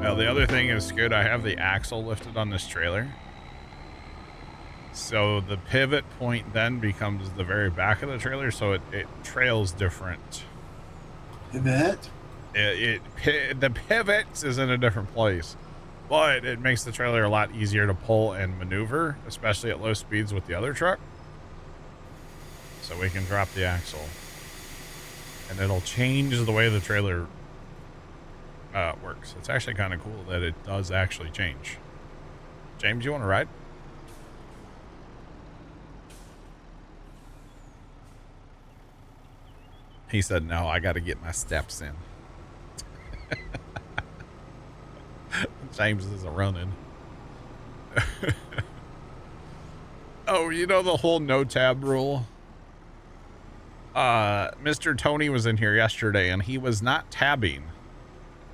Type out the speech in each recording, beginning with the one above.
Now the other thing is good. I have the axle lifted on this trailer. So the pivot point then becomes the very back of the trailer. So it trails different. Pivot? The pivot is in a different place. But it makes the trailer a lot easier to pull and maneuver, especially at low speeds with the other truck. So we can drop the axle. And it'll change the way the trailer works. It's actually kind of cool that it does actually change. James, you want to ride? He said, no, I got to get my steps in. James isn't running. Oh, you know the whole no tab rule? Mr. Tony was in here yesterday and he was not tabbing,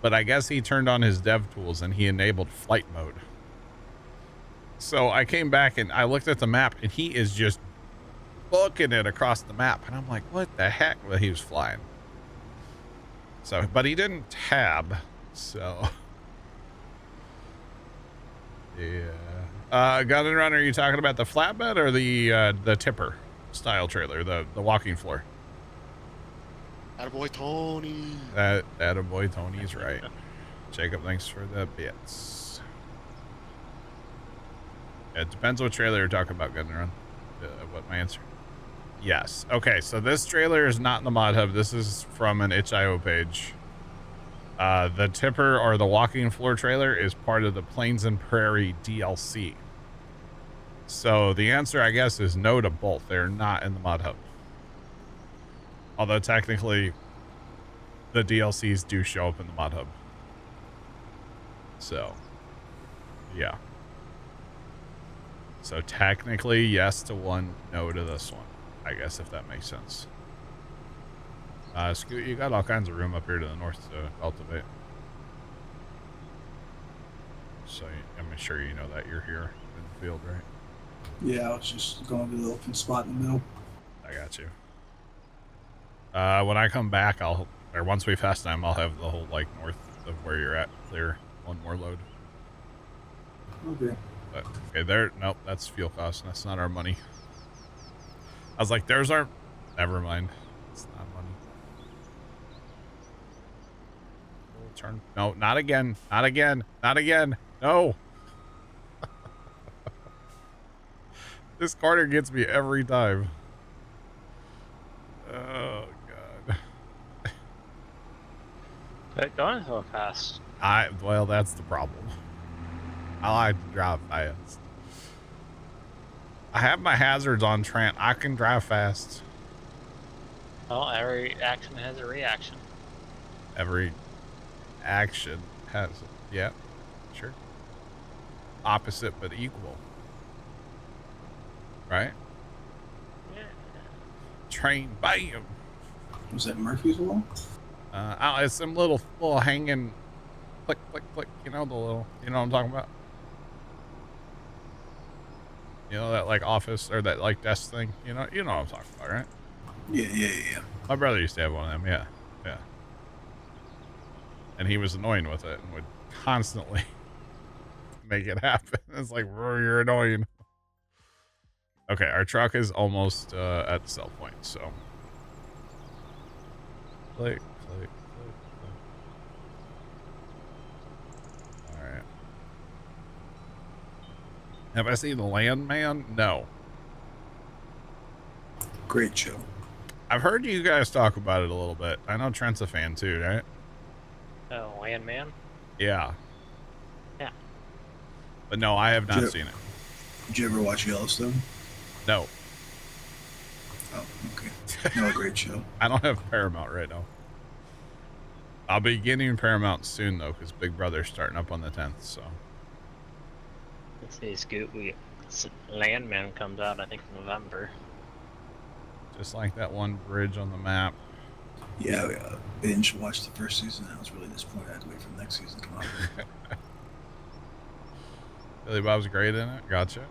but I guess he turned on his dev tools and he enabled flight mode. So I came back and I looked at the map and he is just booking it across the map. And I'm like, what the heck? Well, he was flying. So, but he didn't tab. So yeah. Gun and Run, are you talking about the flatbed or the tipper style trailer, the walking floor? Attaboy Tony. Attaboy Tony's right. Jacob, thanks for the bits. It depends what trailer you're talking about, Gun and Run. What my answer? Yes. Okay, so this trailer is not in the mod hub. This is from an itch.io page. The tipper or the walking floor trailer is part of the Plains and Prairie DLC. So the answer, I guess, is no to both. They're not in the mod hub. Although technically the DLCs do show up in the mod hub. So, yeah. So technically yes to one, no to this one. I guess, if that makes sense. Scoot, you got all kinds of room up here to the north to cultivate. So I'm sure you know that you're here in the field, right? Yeah, I was just going to the open spot in the middle. I got you. When I come back, or once we fast time, I'll have the whole, like, north of where you're at clear. One more load. Okay. But, okay, there, nope, that's fuel cost. That's not our money. I was like, there's our, never mind. It's not money. We'll turn, no, not again. Not again. Not again. No. This corner gets me every time. Oh, God. But going so fast. Well, that's the problem. I like to drive fast. I have my hazards on, Trent. I can drive fast. Well, every action has a reaction. Every action has, yeah, sure. Opposite but equal. Right? Yeah. Train, bam. Was that Murphy's Law? It's some little hanging click, click, click. You know, the little, you know what I'm talking about? You know, that like office or that like desk thing, you know what I'm talking about, right? Yeah. My brother used to have one of them. Yeah. And he was annoying with it and would constantly make it happen. It's like, you're annoying. Okay, our truck is almost at the sell point, so click, click, click, click. All right. Have I seen the Landman? No. Great show. I've heard you guys talk about it a little bit. I know Trent's a fan too, right? Oh, Landman? Yeah. Yeah. But no, I have not seen it. Did you ever watch Yellowstone? No. Oh, okay. No, great show. I don't have Paramount right now. I'll be getting Paramount soon though, because Big Brother's starting up on the 10th, so. Let's see, Scoot. Landman comes out, I think, in November. Just like that one bridge on the map. Yeah, we binge watched the first season. I was really disappointed. I had to wait for the next season to come out. Billy Bob's great in it. Gotcha.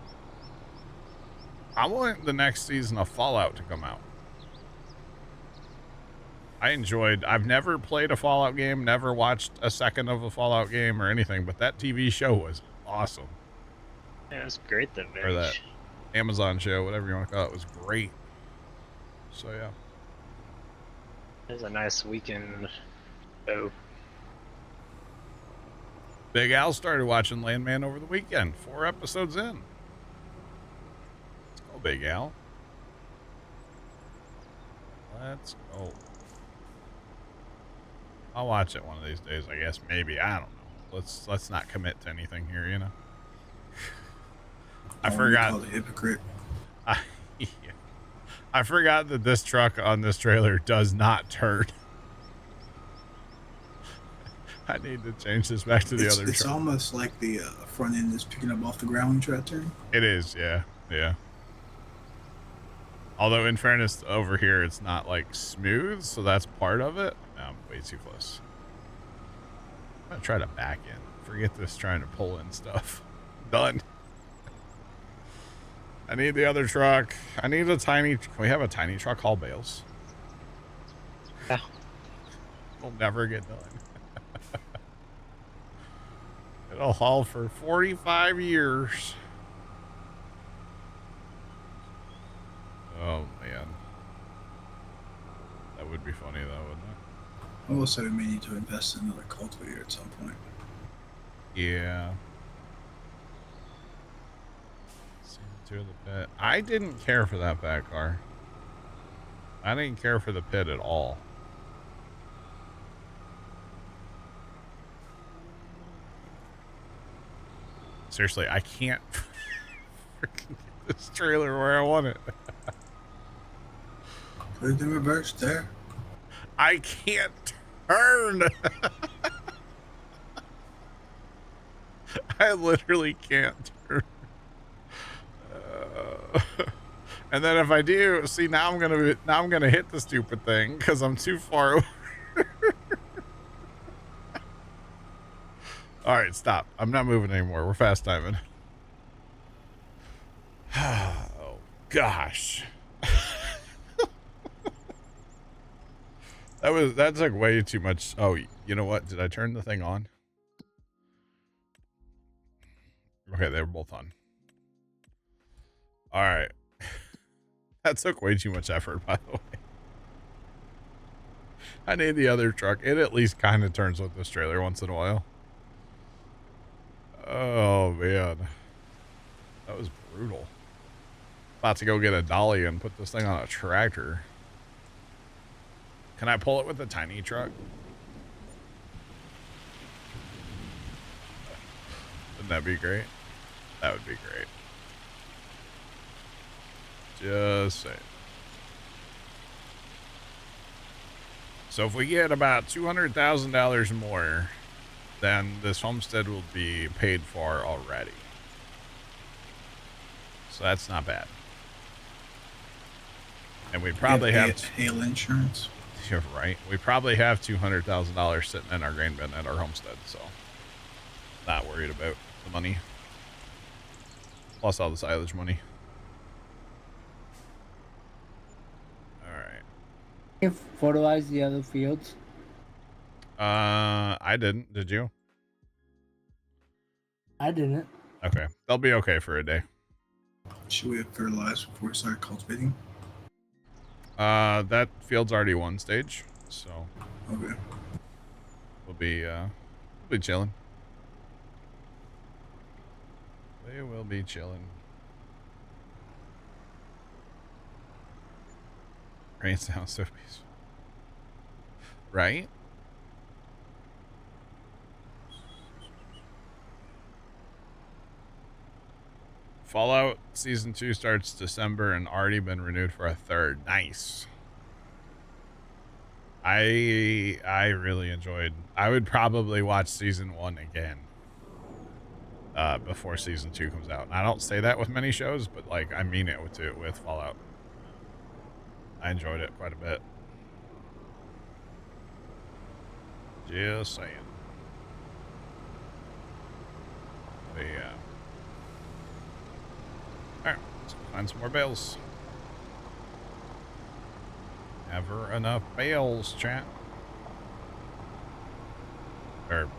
I want the next season of Fallout to come out. I've never played a Fallout game, never watched a second of a Fallout game or anything, but that TV show was awesome. Yeah, it was great, the Or that Village. Amazon show, whatever you want to call it, was great. So yeah. It was a nice weekend. Oh, Big Al started watching Landman over the weekend. 4 episodes in. Let's go, Big Al. Let's go. I'll watch it one of these days, I guess. Maybe. I don't know. Let's not commit to anything here, you know. I forgot. Called a hypocrite. Yeah. I forgot that this truck on this trailer does not turn. I need to change this back to the other truck. It's almost like the front end is picking up off the ground when you try to turn. It is, yeah. Yeah. Although, in fairness, over here, it's not, like, smooth, so that's part of it. No, I'm way too close. I'm going to try to back in. Forget this trying to pull in stuff. Done. I need the other truck. I need a tiny... Can we have a tiny truck haul bales? yeah. We'll never get done. It'll haul for 45 years. Oh, man. That would be funny, though, wouldn't it? I will say we may need to invest in another cultivator at some point. Yeah. See to the pit. I didn't care for that back car. I didn't care for the pit at all. Seriously, I can't freaking get this trailer where I want it. Put it in reverse there. I can't turn. I literally can't turn. And then if I do, see, now I'm gonna hit the stupid thing because I'm too far over. All right, stop. I'm not moving anymore. We're fast timing. Oh gosh. That's like way too much. Oh, you know what? Did I turn the thing on? Okay, they were both on. All right. That took way too much effort, by the way. I need the other truck. It at least kind of turns with this trailer once in a while. Oh, man. That was brutal. About to go get a dolly and put this thing on a tractor. Can I pull it with a tiny truck? Wouldn't that be great? That would be great. Just saying. So if we get about $200,000 more, then this homestead will be paid for already. So that's not bad. And we probably have hail insurance. You're right. We probably have $200,000 sitting in our grain bin at our homestead, so not worried about the money. Plus all the silage money. All right. You fertilize the other fields? I didn't. Did you? I didn't. Okay. They'll be okay for a day. Should we have fertilized before we start cultivating? That field's already one stage, so Okay. we'll be chilling. We will be chilling. Rain sounds so peaceful. Right? Fallout Season 2 starts December and already been renewed for a third. Nice. I really enjoyed. I would probably watch Season 1 again before Season 2 comes out. And I don't say that with many shows, but like I mean it with Fallout. I enjoyed it quite a bit. Just saying. But yeah. Alright, let's find some more bales. Never enough bales, chat. Or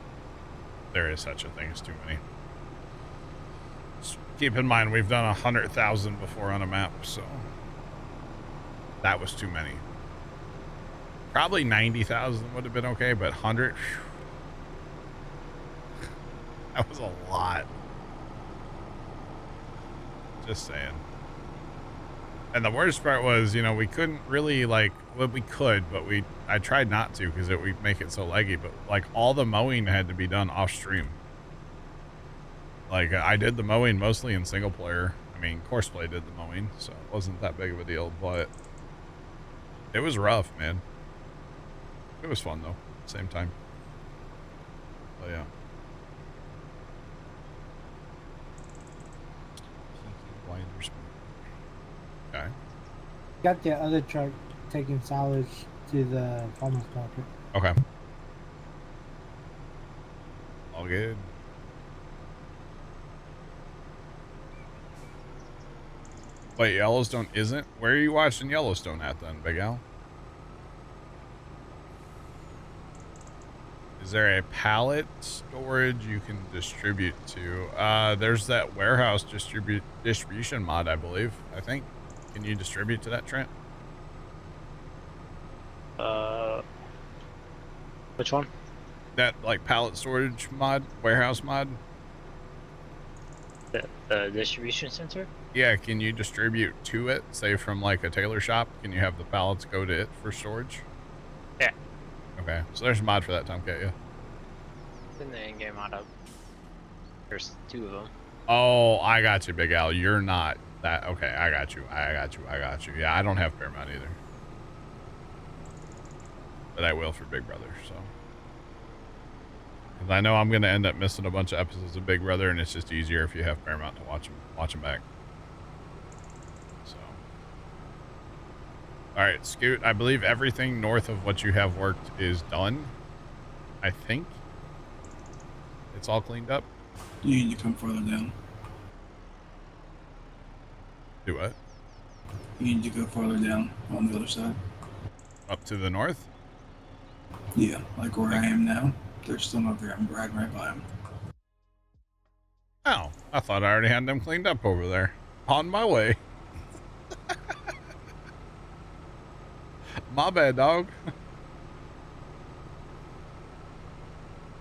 there is such a thing as too many. Just keep in mind, we've done 100,000 before on a map, so that was too many. Probably 90,000 would have been okay, but 100, whew, that was a lot. Just saying. And the worst part was, you know, we couldn't really, like, well, we could, but I tried not to because it would make it so laggy, but like all the mowing had to be done off stream. Like I did the mowing mostly in single player. I mean, Courseplay did the mowing, so it wasn't that big of a deal, but it was rough, man. It was fun though, at the same time. But yeah. Okay. Got the other truck taking solids to the farmer's market. Okay. All good. Wait, Yellowstone isn't? Where are you watching Yellowstone at then, Big Al? Is there a pallet storage you can distribute to? There's that warehouse distribution mod, I believe. I think. Can you distribute to that, Trent? Which one? That like pallet storage mod, warehouse mod. The distribution center? Yeah, can you distribute to it? Say from like a tailor shop, can you have the pallets go to it for storage? Yeah. Okay, so there's a mod for that, Tomcat, yeah. It's in the in-game mod. There's 2 of them. Oh, I got you, Big Al. You're not that. Okay, I got you. Yeah, I don't have Paramount either. But I will for Big Brother, so. Because I know I'm going to end up missing a bunch of episodes of Big Brother, and it's just easier if you have Paramount to watch them back. So. Alright, Scoot, I believe everything north of what you have worked is done. I think. It's all cleaned up. You need to come further down. Do what? You need to go farther down on the other side. Up to the north? Yeah, like where I am now. There's some up there. I'm riding right by them. Oh, I thought I already had them cleaned up over there. On my way. My bad, dog.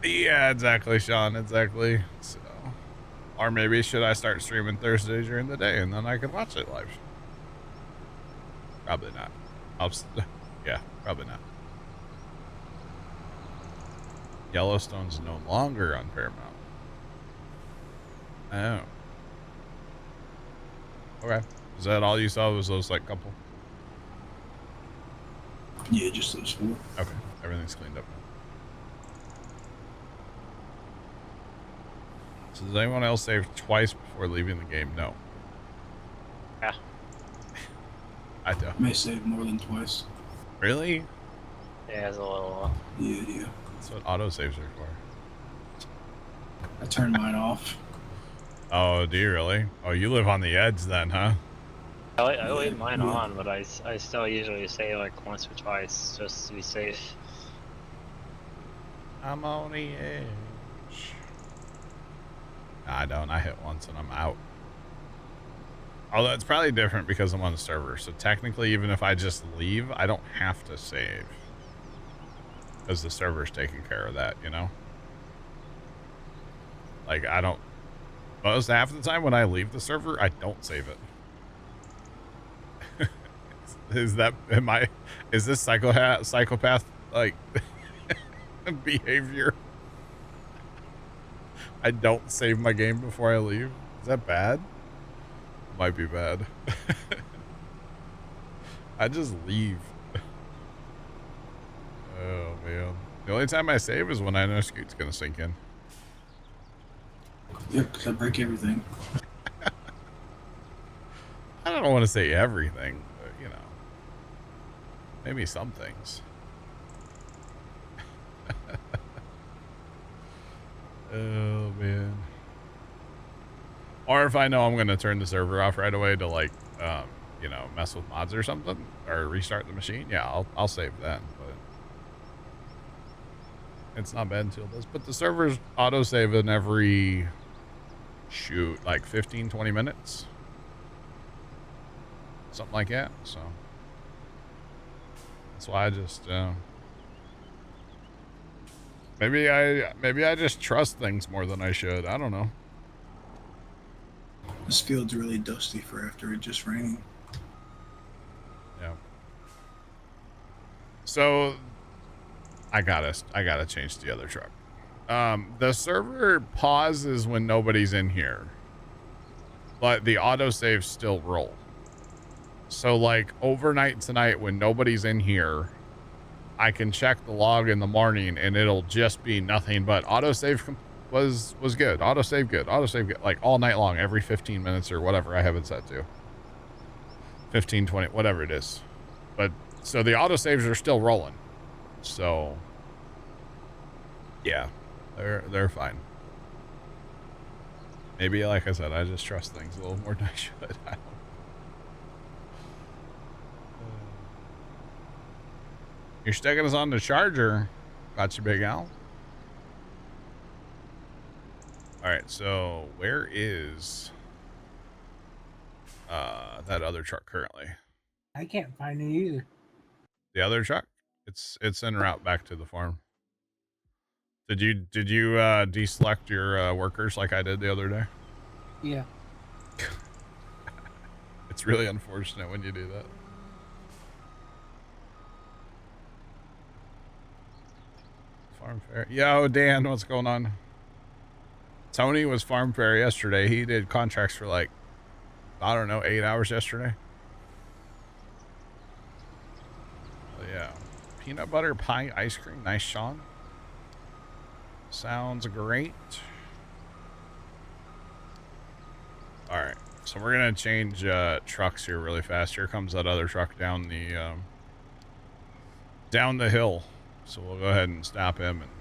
Yeah, exactly, Sean. Exactly. So, or maybe should I start streaming Thursdays during the day and then I can watch it live? Probably not. Yeah, probably not. Yellowstone's no longer on Paramount. Oh. Okay. Is that all you saw? Was those like couple? Yeah, just those 4. Okay. Everything's cleaned up now. So does anyone else save twice before leaving the game? No. Yeah. I do. May save more than twice. Really? Yeah, it's a little. Yeah. That's what autosaves are for. I turned mine off. Oh, do you really? Oh, you live on the edge then, huh? I leave mine on, but I still usually say like once or twice just to be safe. I'm on the edge. No, I don't. I hit once and I'm out. Although it's probably different because I'm on the server. So technically, even if I just leave, I don't have to save. Because the server's taking care of that, you know? Like, I don't... Most half of the time when I leave the server, I don't save it. Is this psychopath, like, behavior? I don't save my game before I leave? Is that bad? Might be bad. I just leave. Oh, man. The only time I save is when I know Scoot's gonna sink in. Yep, because I break everything. I don't want to say everything, but, you know. Maybe some things. Oh, man. Or if I know I'm going to turn the server off right away to, like, you know, mess with mods or something or restart the machine, yeah, I'll save then, but it's not bad until this. But the server's autosave in every, shoot, like 15, 20 minutes. Something like that, so that's why I just, maybe I just trust things more than I should. I don't know. This field's really dusty for after it just rained. Yeah. So I gotta change the other truck. The server pauses when nobody's in here, but the autosaves still roll. So like overnight tonight when nobody's in here, I can check the log in the morning and it'll just be nothing but autosave was good. Autosave good. Autosave good. Like all night long, every 15 minutes or whatever I have it set to. 15, 20, whatever it is. But so the autosaves are still rolling. So yeah, they're fine. Maybe like I said, I just trust things a little more than I should. I don't know. You're sticking us on the charger. Got you, Big Al. All right, so where is that other truck currently? I can't find it either. The other truck? It's en route back to the farm. Did you deselect your workers like I did the other day? Yeah. It's really unfortunate when you do that. Farm fair. Yo, Dan, what's going on? Tony was farm fair yesterday. He did contracts for like, I don't know, 8 hours yesterday. But yeah. Peanut butter pie ice cream. Nice, Sean. Sounds great. All right. So we're going to change trucks here really fast. Here comes that other truck down the hill. So we'll go ahead and stop him and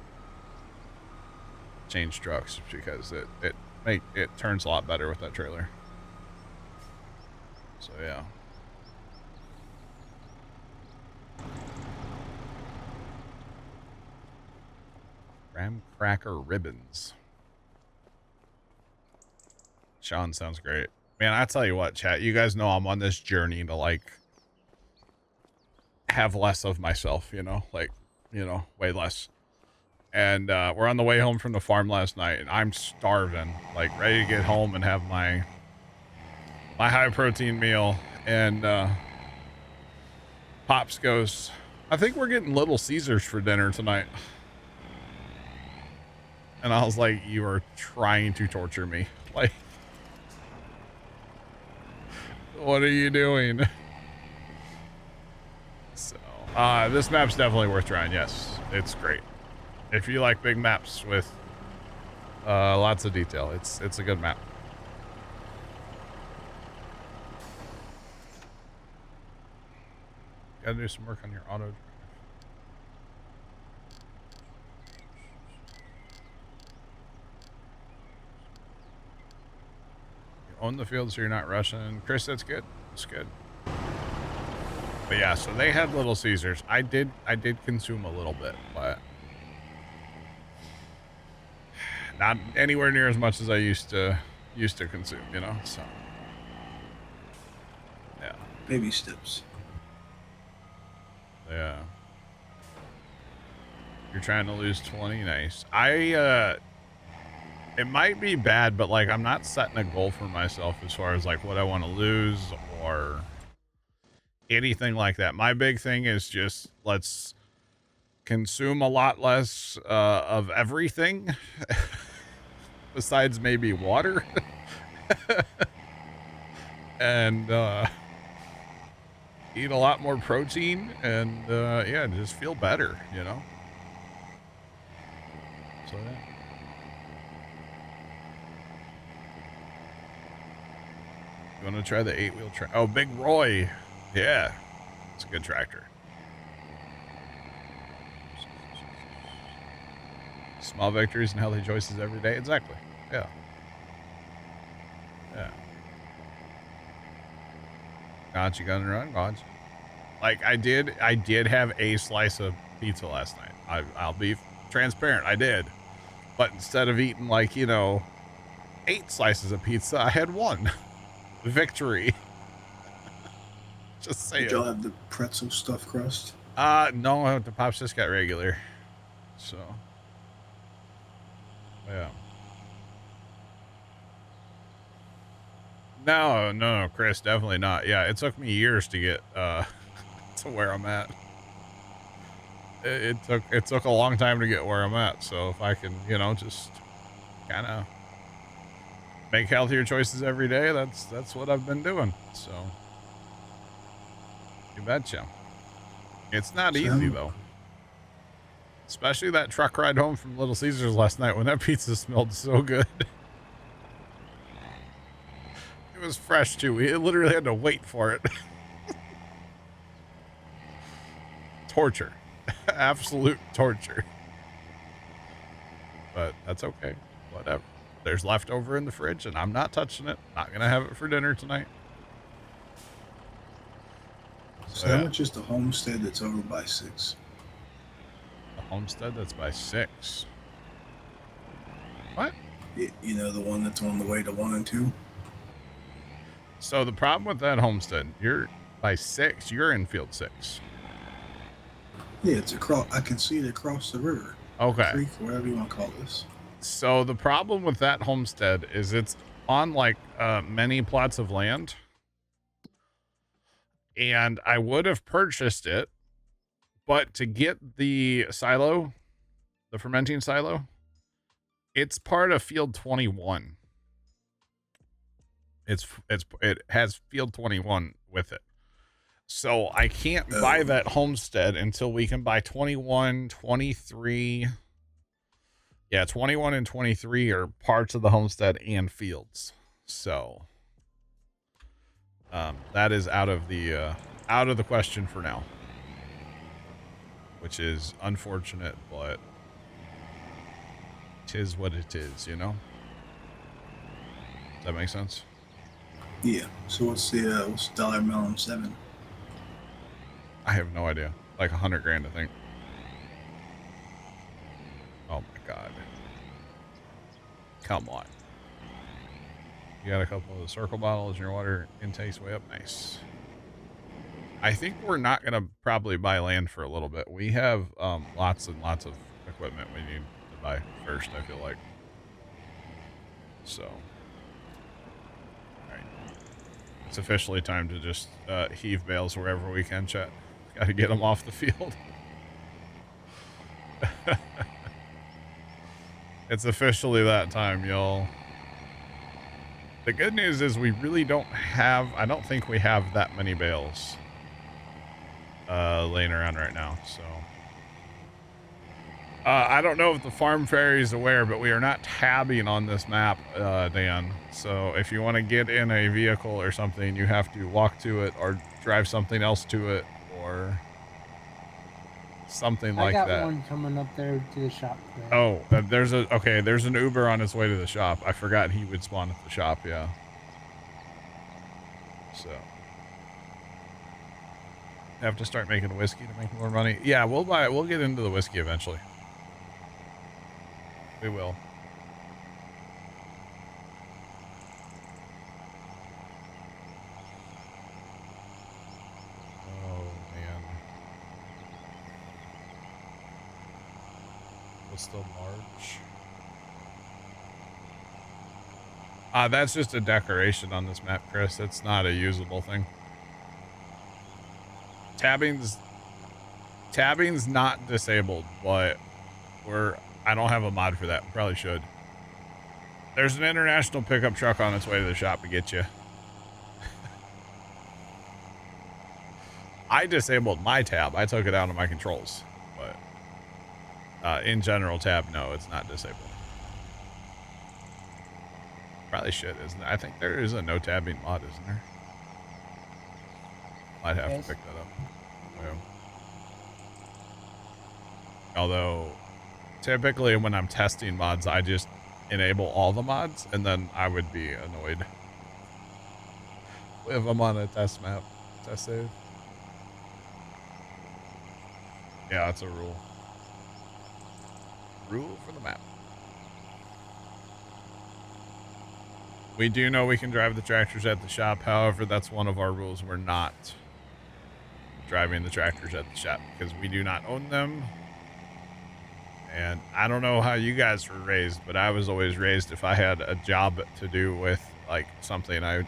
change trucks because it turns a lot better with that trailer. So yeah. Graham cracker ribbons. Sean sounds great. Man, I tell you what, chat, you guys know I'm on this journey to like have less of myself, you know, like, you know, way less. And we're on the way home from the farm last night and I'm starving, like ready to get home and have my high protein meal. And Pops goes, I think we're getting Little Caesars for dinner tonight. And I was like, you are trying to torture me. Like, what are you doing? So this map's definitely worth trying. Yes, it's great. If you like big maps with lots of detail, it's a good map. Gotta do some work on your auto drive. You own the field so you're not rushing. Chris, that's good. That's good. But yeah, so they had Little Caesars. I did consume a little bit, but not anywhere near as much as I used to consume, you know. So yeah, Baby steps. yeah. You're trying to lose 20, nice. It might be bad, but like I'm not setting a goal for myself as far as like what I want to lose or anything like that. My big thing is just let's consume a lot less of everything besides maybe water and eat a lot more protein and yeah, just feel better, you know. So yeah. You want to try the 8-wheel tractor? Oh, Big Roy. Yeah, it's a good tractor. Small victories and healthy choices every day. Exactly. Yeah. Yeah. Gotcha, Gun and Run, gotcha. Like I did have a slice of pizza last night. I'll be transparent, I did. But instead of eating like, 8 slices of pizza, I had 1. Victory. Just saying. Did y'all have the pretzel stuffed crust? No, the Pops just got regular. So, yeah. No, Chris, definitely not. Yeah, it took me years to get to where I'm at. It took a long time to get where I'm at. So if I can, just kind of make healthier choices every day, that's what I've been doing. So, you betcha. It's not easy though. Especially that truck ride home from Little Caesars last night when that pizza smelled so good. It was fresh too. We literally had to wait for it. Torture. Absolute torture. But that's okay. Whatever. There's leftover in the fridge and I'm not touching it. Not gonna have it for dinner tonight. So how much is the homestead that's over by 6? The homestead that's by 6. What? You know, the one that's on the way to 1 and 2? So the problem with that homestead, you're by 6, you're in field 6. Yeah, it's across. I can see it across the river. Okay. Creek, whatever you want to call this. So the problem with that homestead is it's on like many plots of land. And I would have purchased it, but to get the silo, the fermenting silo, it's part of field 21. It has field 21 with it. So I can't buy that homestead until we can buy 21, 23. Yeah, 21 and 23 are parts of the homestead and fields. So that is out of the question for now, which is unfortunate, but tis what it is, Does that make sense? Yeah. So what's the dollar amount on 7? I have no idea. Like $100,000, I think. Oh my God. Come on. You got a couple of the circle bottles and your water intake's way up. Nice. I think we're not going to probably buy land for a little bit. We have lots and lots of equipment we need to buy first, I feel like. So. Alright. It's officially time to just heave bales wherever we can, chat. Got to get them off the field. It's officially that time, y'all. The good news is we really don't have, I don't think we have that many bales laying around right now, so. I don't know if the farm fairy is aware, but we are not tabbing on this map, Dan. So if you want to get in a vehicle or something, you have to walk to it or drive something else to it or something like that. I got one coming up there to the shop. Oh, there's an Uber on its way to the shop. I forgot he would spawn at the shop, yeah. So. Have to start making whiskey to make more money. Yeah, we'll get into the whiskey eventually. We will. Oh, man. It's still March. That's just a decoration on this map, Chris. It's not a usable thing. Tabbing's not disabled, but I don't have a mod for that. Probably should. There's an international pickup truck on its way to the shop to get you. I disabled my tab. I took it out of my controls, but in general, tab, no, it's not disabled. Probably should, isn't there? I think there is a no tabbing mod, isn't there? Might have to pick that up. Yeah. Although, typically when I'm testing mods, I just enable all the mods, and then I would be annoyed if I'm on a test map. Test save. Yeah, that's a rule. Rule for the map. We do know we can drive the tractors at the shop. However, that's one of our rules. We're not driving the tractors at the shop because we do not own them. And I don't know how you guys were raised, but I was always raised if I had a job to do with like something, I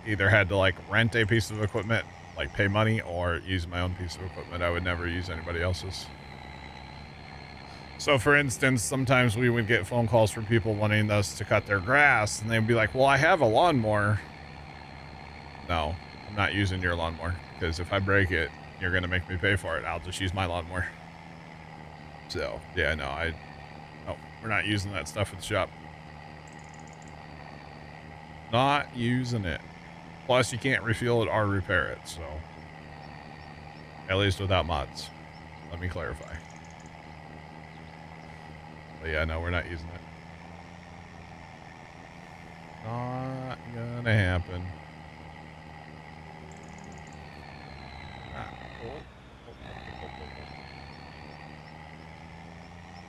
either had to like rent a piece of equipment, like pay money, or use my own piece of equipment. I would never use anybody else's. So for instance, sometimes we would get phone calls from people wanting us to cut their grass, and they'd be like, well, I have a lawnmower. No, I'm not using your lawnmower, because if I break it, you're going to make me pay for it. I'll just use my lawnmower. So, yeah, no, we're not using that stuff at the shop. Not using it. Plus, you can't refuel it or repair it, so. At least without mods. Let me clarify. But yeah, no, we're not using it. Not gonna happen.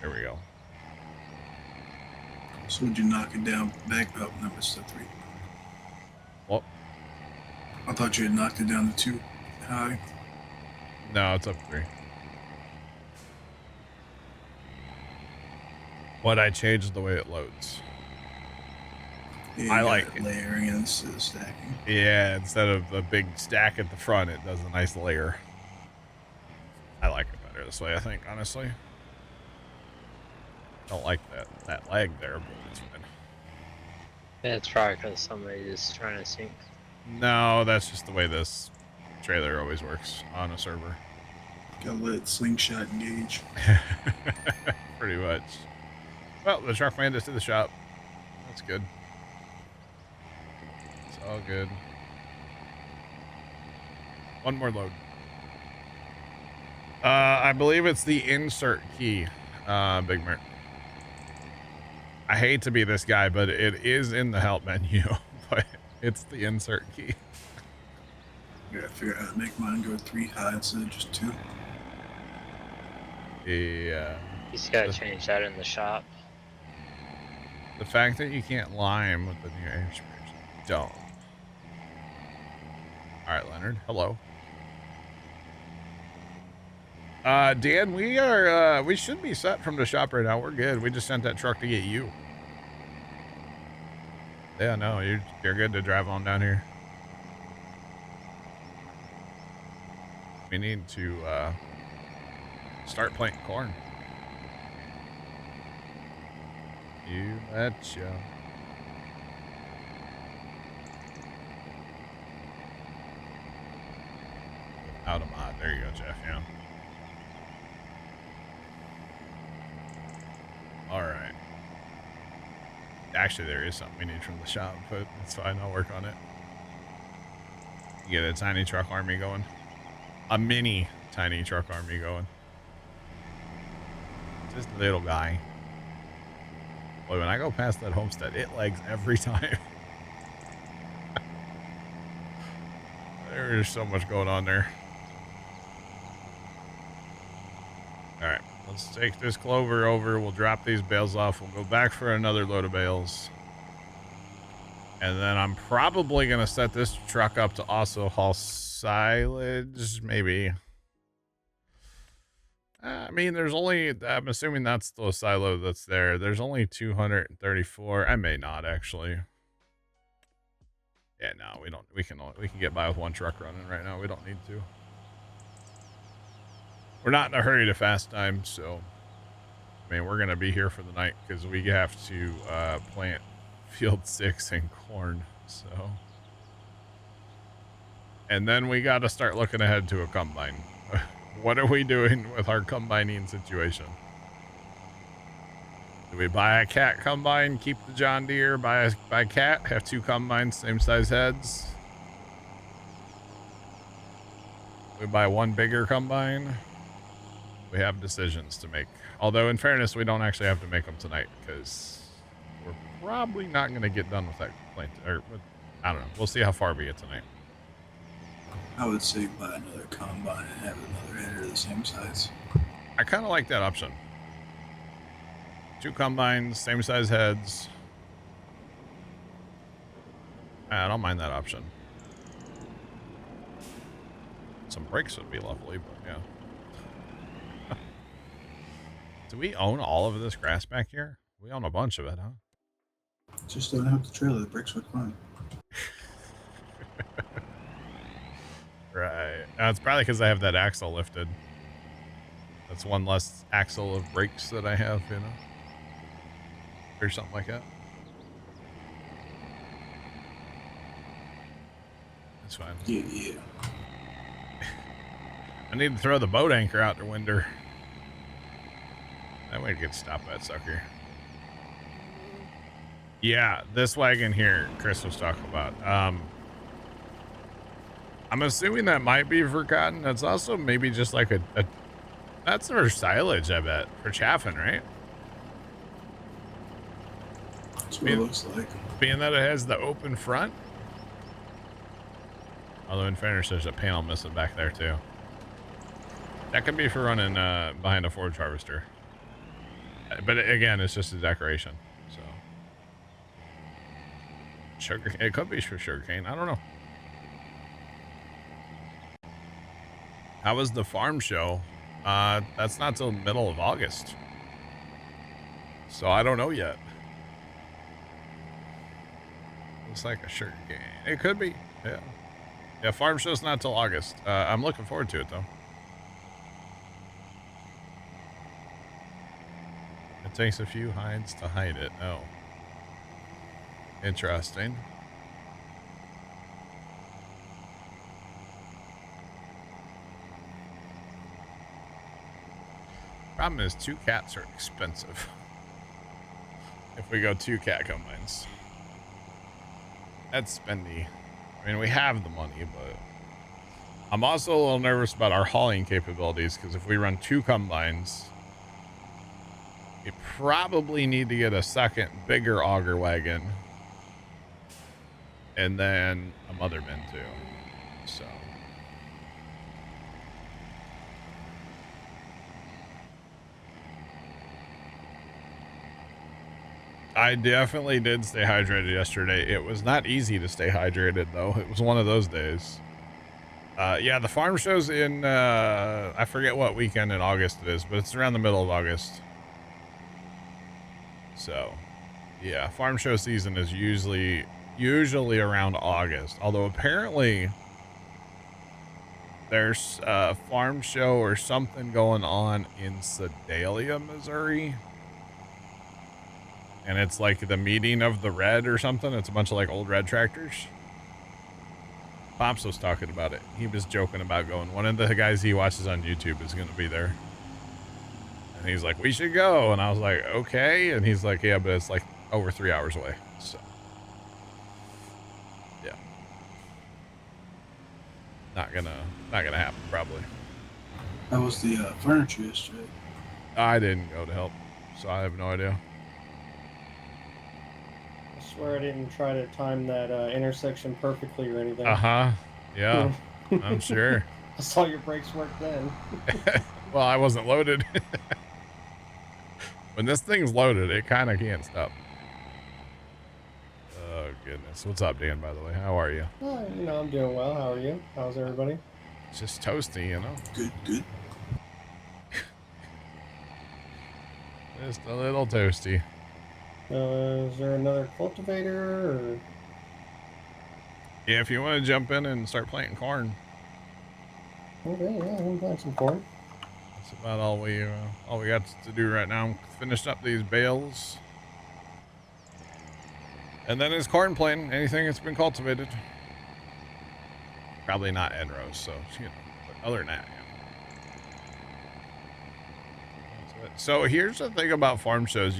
There we go. So would you knock it down back up? Number 3. Well, I thought you had knocked it down to 2 high. no, it's up 3. What I changed the way it loads. Yeah, I you like got it. layering instead of stacking. Yeah, instead of the big stack at the front, it does a nice layer. I like it better this way, I think, honestly. Don't like that lag there, but it's fine. Yeah, it's probably because somebody is trying to sync. No, that's just the way this trailer always works on a server. Gotta let it slingshot engage. Pretty much. Well, the truck made it to the shop. That's good. It's all good. One more load. I believe it's the insert key, Big Mert. I hate to be this guy, but it is in the help menu, but it's the insert key. I gotta figure out how to make mine go 3 high instead of just 2. Yeah. You just gotta change that in the shop. The fact that you can't lime with the new age version. Don't. Alright, Leonard. Hello. Dan, we should be set from the shop right now. We're good. We just sent that truck to get you. Yeah, no, you're good to drive on down here. We need to, start planting corn. You betcha. Out of mod. There you go, Jeff. Yeah. All right. Actually, there is something we need from the shop, but it's fine. I'll work on it. Get a tiny truck army going. A mini tiny truck army going. Just a little guy. Boy, when I go past that homestead, it lags every time. There's so much going on there. All right, let's take this clover over. We'll drop these bales off. We'll go back for another load of bales. And then I'm probably going to set this truck up to also haul silage, maybe. I mean, there's only, I'm assuming that's the silo that's there. There's only 234. I may not actually. Yeah, no, we don't, we can get by with one truck running right now. We don't need to. We're not in a hurry to fast time, so I mean, we're going to be here for the night because we have to plant field 6 and corn, so. And then we got to start looking ahead to a combine. What are we doing with our combining situation? Do we buy a cat combine, keep the John Deere, buy cat, have 2 combines, same size heads? We buy 1 bigger combine? We have decisions to make. Although, in fairness, we don't actually have to make them tonight because we're probably not going to get done with that plant. Or, I don't know. We'll see how far we get tonight. I would say buy another combine and have another header the same size. I kind of like that option. 2 combines, same size heads. I don't mind that option. Some brakes would be lovely, but yeah. Do we own all of this grass back here? We own a bunch of it, huh? Just don't have the trailer. The brakes work fine. Right. It's probably because I have that axle lifted. That's one less axle of brakes that I have, you know? Or something like that. That's fine. Yeah. I need to throw the boat anchor out the window. That way to get stopped that sucker. Yeah, this wagon here, Chris was talking about. I'm assuming that might be for cotton. That's also maybe just like a that's for silage, I bet. For chaffing, right? That's what it looks like. Being that it has the open front. Although in fairness, there's a panel missing back there too. That could be for running behind a forage harvester. But again, it's just a decoration. So sugar, it could be for sugarcane. I don't know. How was the farm show? That's not till middle of August. So I don't know yet. Looks like a sugarcane. It could be. Yeah. Yeah, farm show's not till August. I'm looking forward to it though. It takes a few hides to hide it. Oh. Interesting. Problem is 2 cats are expensive. If we go 2 cat combines. That's spendy. I mean, we have the money, but I'm also a little nervous about our hauling capabilities because if we run 2 combines, we probably need to get a second bigger auger wagon and then a mother bin too. So I definitely did stay hydrated yesterday. It was not easy to stay hydrated though. It was one of those days. Yeah, the farm show's in I forget what weekend in August it is, but it's around the middle of August. So yeah, farm show season is usually around August, although apparently there's a farm show or something going on in Sedalia, Missouri, and it's like the meeting of the red or something. It's a bunch of like old red tractors. Pops was talking about it. He was joking about going. One of the guys he watches on YouTube is going to be there. And he's like, we should go. And I was like, okay. And he's like, yeah, but it's like over 3 hours away. So, yeah. Not gonna happen, probably. How was the furniture yesterday? I didn't go to help, so I have no idea. I swear I didn't try to time that intersection perfectly or anything. Yeah, I'm sure. I saw your brakes work then. Well, I wasn't loaded. When this thing's loaded, it kind of can't stop. Oh goodness. What's up, Dan, by the way? How are you? I'm doing well. How are you? How's everybody? It's just toasty, you know? Good. Just a little toasty. Is there another cultivator? Or... Yeah, if you want to jump in and start planting corn. Okay, yeah, I'm planting some corn. That's about all we got to do right now. I'm finishing up these bales. And then it's corn planting, anything that's been cultivated. Probably not end rows, so, but other than that, yeah. So here's the thing about farm shows.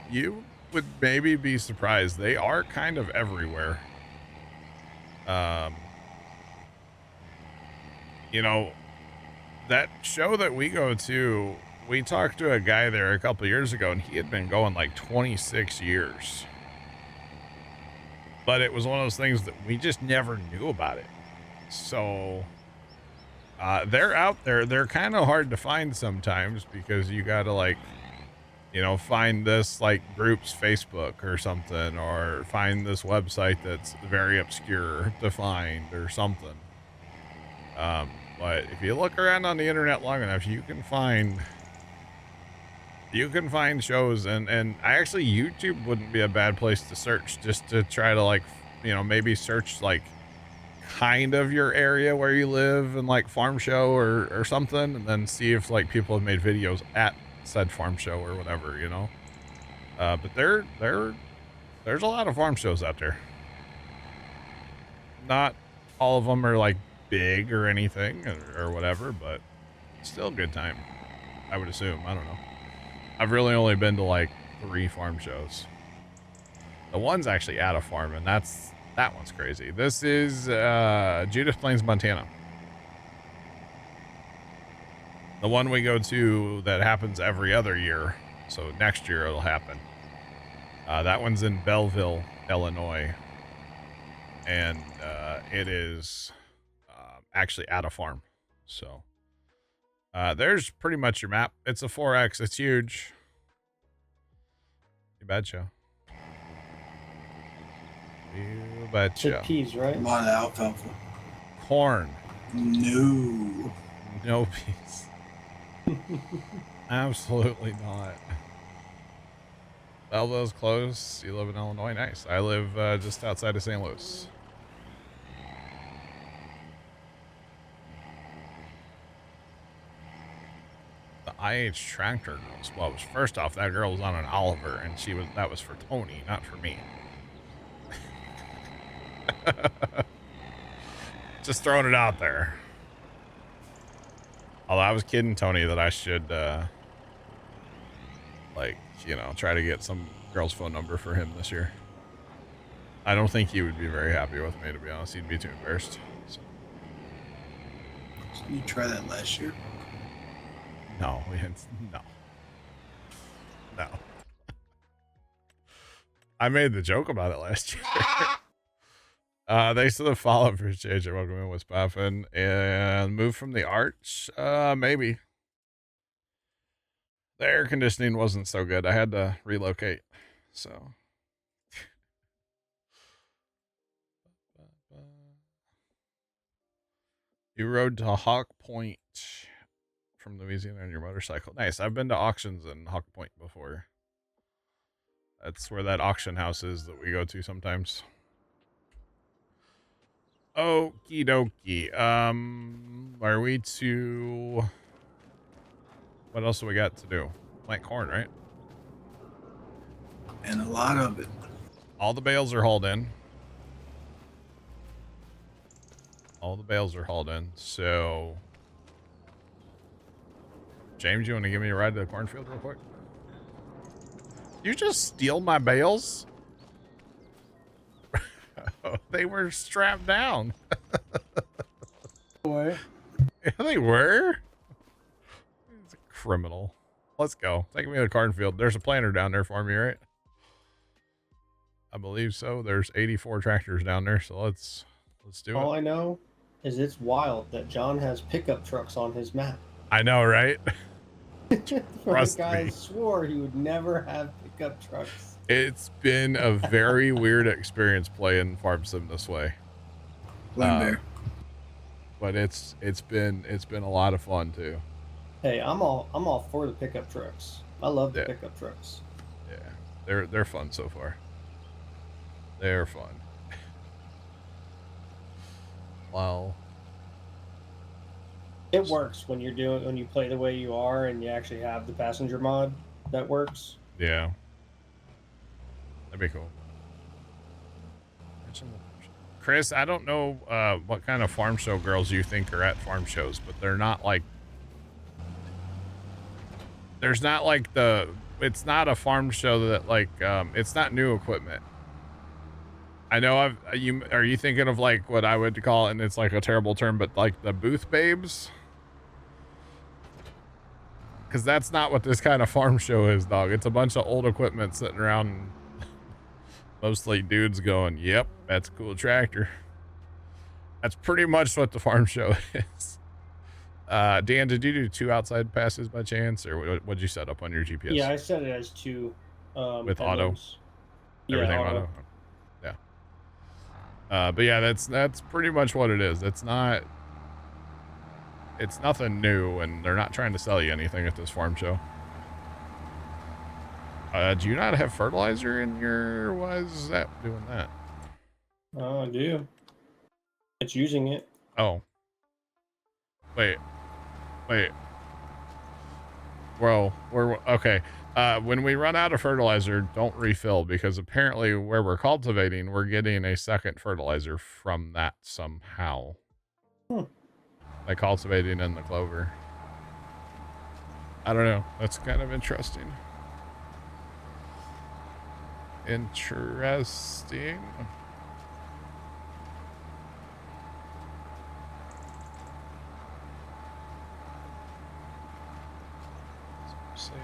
You would maybe be surprised. They are kind of everywhere. That show that we go to, we talked to a guy there a couple years ago, and he had been going like 26 years. But it was one of those things that we just never knew about it. So They're out there. They're kind of hard to find sometimes because you got to like, you know, find this like group's Facebook or something, or find this website that's very obscure to find or something. But if you look around on the internet long enough, you can find shows, and actually YouTube wouldn't be a bad place to search, just to try to like, you know, maybe search like kind of your area where you live and like farm show or something, and then see if like people have made videos at said farm show or whatever, you know. But there's a lot of farm shows out there. Not all of them are like big or anything or whatever, but still a good time, I would assume. I don't know. I've really only been to like 3 farm shows. The one's actually at a farm, and that one's crazy. This is Judith Plains, Montana. The one we go to that happens every other year, so next year it'll happen. That one's in Belleville, Illinois, and it is actually at a farm. So there's pretty much your map. It's a 4X. It's huge. You betcha. You betcha. Chickpeas, right? A lot of alfalfa. Corn. No. No peas. Absolutely not. Belleville's close. You live in Illinois? Nice. I live just outside of St. Louis. The IH tractor girls. Well, first off, that girl was on an Oliver, and that was for Tony, not for me. Just throwing it out there. Although I was kidding Tony that I should, like, you know, try to get some girl's phone number for him this year. I don't think he would be very happy with me, to be honest. He'd be too embarrassed. So You tried that last year? no, we didn't. No. I made the joke about it last year. Thanks to the follow for JJ. Welcome in. What's poppin'? And move from the arch? Maybe. The air conditioning wasn't so good. I had to relocate. So. You rode to Hawk Point from Louisiana on your motorcycle. Nice. I've been to auctions in Hawk Point before. That's where that auction house is that we go to sometimes. Okie dokie. Are we to... What else do we got to do? Plant corn, right? And a lot of it. All the bales are hauled in. All the bales are hauled in. So... James, you want to give me a ride to the cornfield real quick? You just steal my bales? They were strapped down. What? Yeah, they were. It's a criminal. Let's go. Take me to the cornfield. There's a planter down there for me, right? I believe so. There's 84 tractors down there, so let's do All it. I know is it's wild that John has pickup trucks on his map. I know, right? The Trust guy me. swore he would never have pickup trucks. It's been a very weird experience playing Farm Sim this way. Blame Bear. But it's been a lot of fun too. Hey, I'm all for the pickup trucks. I love the Yeah. pickup trucks. Yeah. They're fun so far. They're fun. Well, It works when you play the way you are and you actually have the passenger mod. That works. yeah. That'd be cool. Chris, I don't know what kind of farm show girls you think are at farm shows, but they're not like... There's not like it's not a farm show that like, it's not new equipment. I know are you thinking of like what I would call, and it's like a terrible term, but like the booth babes? Because that's not what this kind of farm show is, dog. It's a bunch of old equipment sitting around, mostly dudes going, yep, that's a cool tractor. That's pretty much what the farm show is. Dan, did you do 2 outside passes by chance, or what'd you set up on your GPS? Yeah, I set it as 2. With and auto? those- Everything auto? Yeah. But yeah, that's pretty much what it is. It's nothing new, and they're not trying to sell you anything at this farm show. Do you not have fertilizer in your... Why is that doing that? Oh, I do. It's using it. Oh. Wait. Well, okay. When we run out of fertilizer, don't refill, because apparently where we're cultivating, we're getting a second fertilizer from that somehow. By cultivating in the clover. I don't know. That's kind of interesting. Interesting. Save me.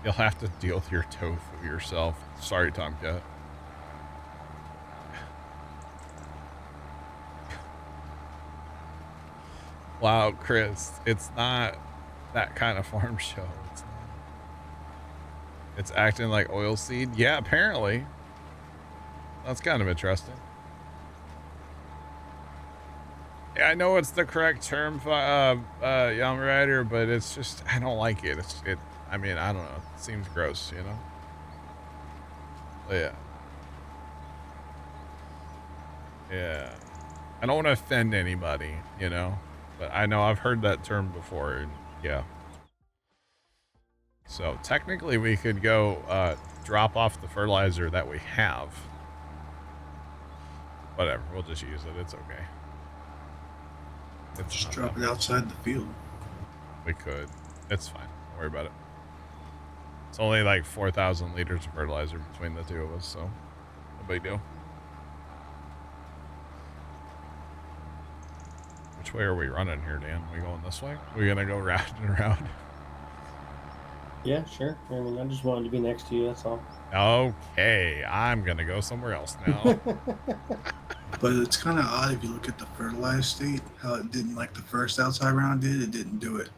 You'll have to deal with your tofu yourself. Sorry, Tomcat. Wow, Chris, it's not that kind of farm show. It's acting like oilseed. Yeah, apparently. That's kind of interesting. Yeah, I know it's the correct term, young rider, but it's just, I don't like it. I mean, I don't know. It seems gross, you know? But yeah. Yeah. I don't want to offend anybody, you know? But I know I've heard that term before, and yeah. So technically we could go drop off the fertilizer that we have. Whatever, we'll just use it. It's okay. It's Just drop it outside the field. We could. It's fine. Don't worry about it. It's only like 4,000 liters of fertilizer between the two of us, so no big deal. Which way are we running here, Dan? We going this way? We gonna go round and around? Yeah, sure. I mean, I just wanted to be next to you, that's all. Okay, I'm gonna go somewhere else now. But it's kind of odd if you look at the fertilized state, how it didn't, like the first outside round did, it didn't do it.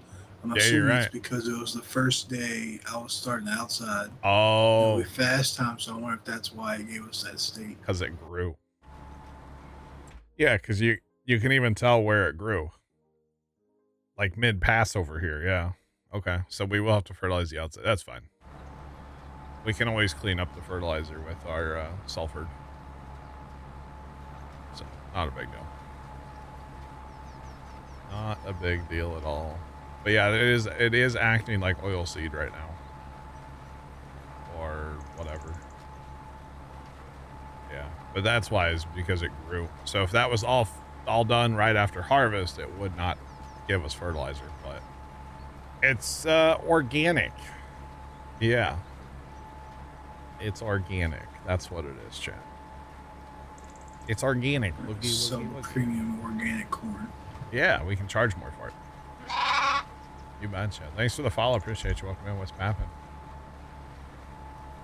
I'm Yeah, assuming you're right. it's because it was the first day I was starting outside. Oh, With fast time, so I wonder if that's why it gave us that state. because it grew. Yeah, because you can even tell where it grew. Like mid-pass over here, yeah. Okay, so we will have to fertilize the outside. That's fine. We can always clean up the fertilizer with our sulfur. So, not a big deal. Not a big deal at all. But yeah, it is acting like oilseed right now. Or whatever. Yeah, but that's why, is because it grew. So if that was all done right after harvest, it would not give us fertilizer, but it's organic. Yeah. It's organic. That's what it is, chat. It's organic. Looky, Some looky. premium organic corn. Yeah, we can charge more for it. You betcha. Thanks for the follow. Appreciate you. Welcome in. What's mapping?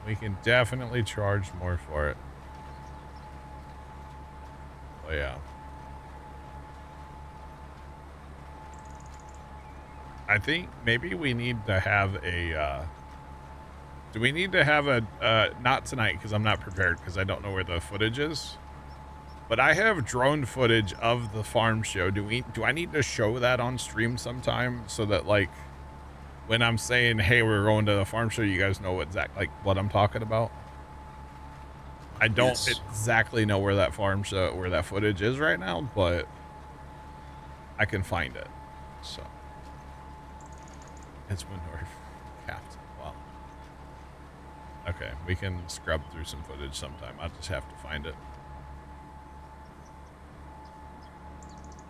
We can definitely charge more for it. Oh, yeah. I think maybe we need to have a, do we need to have a, not tonight because I'm not prepared because I don't know where the footage is, but I have drone footage of the farm show. Do I need to show that on stream sometime so that, like, when I'm saying, hey, we're going to the farm show, you guys know like what I'm talking about? I don't exactly know where that where that footage is right now, but I can find it. So it's manure capped. Wow. Okay, we can scrub through some footage sometime. I'll just have to find it.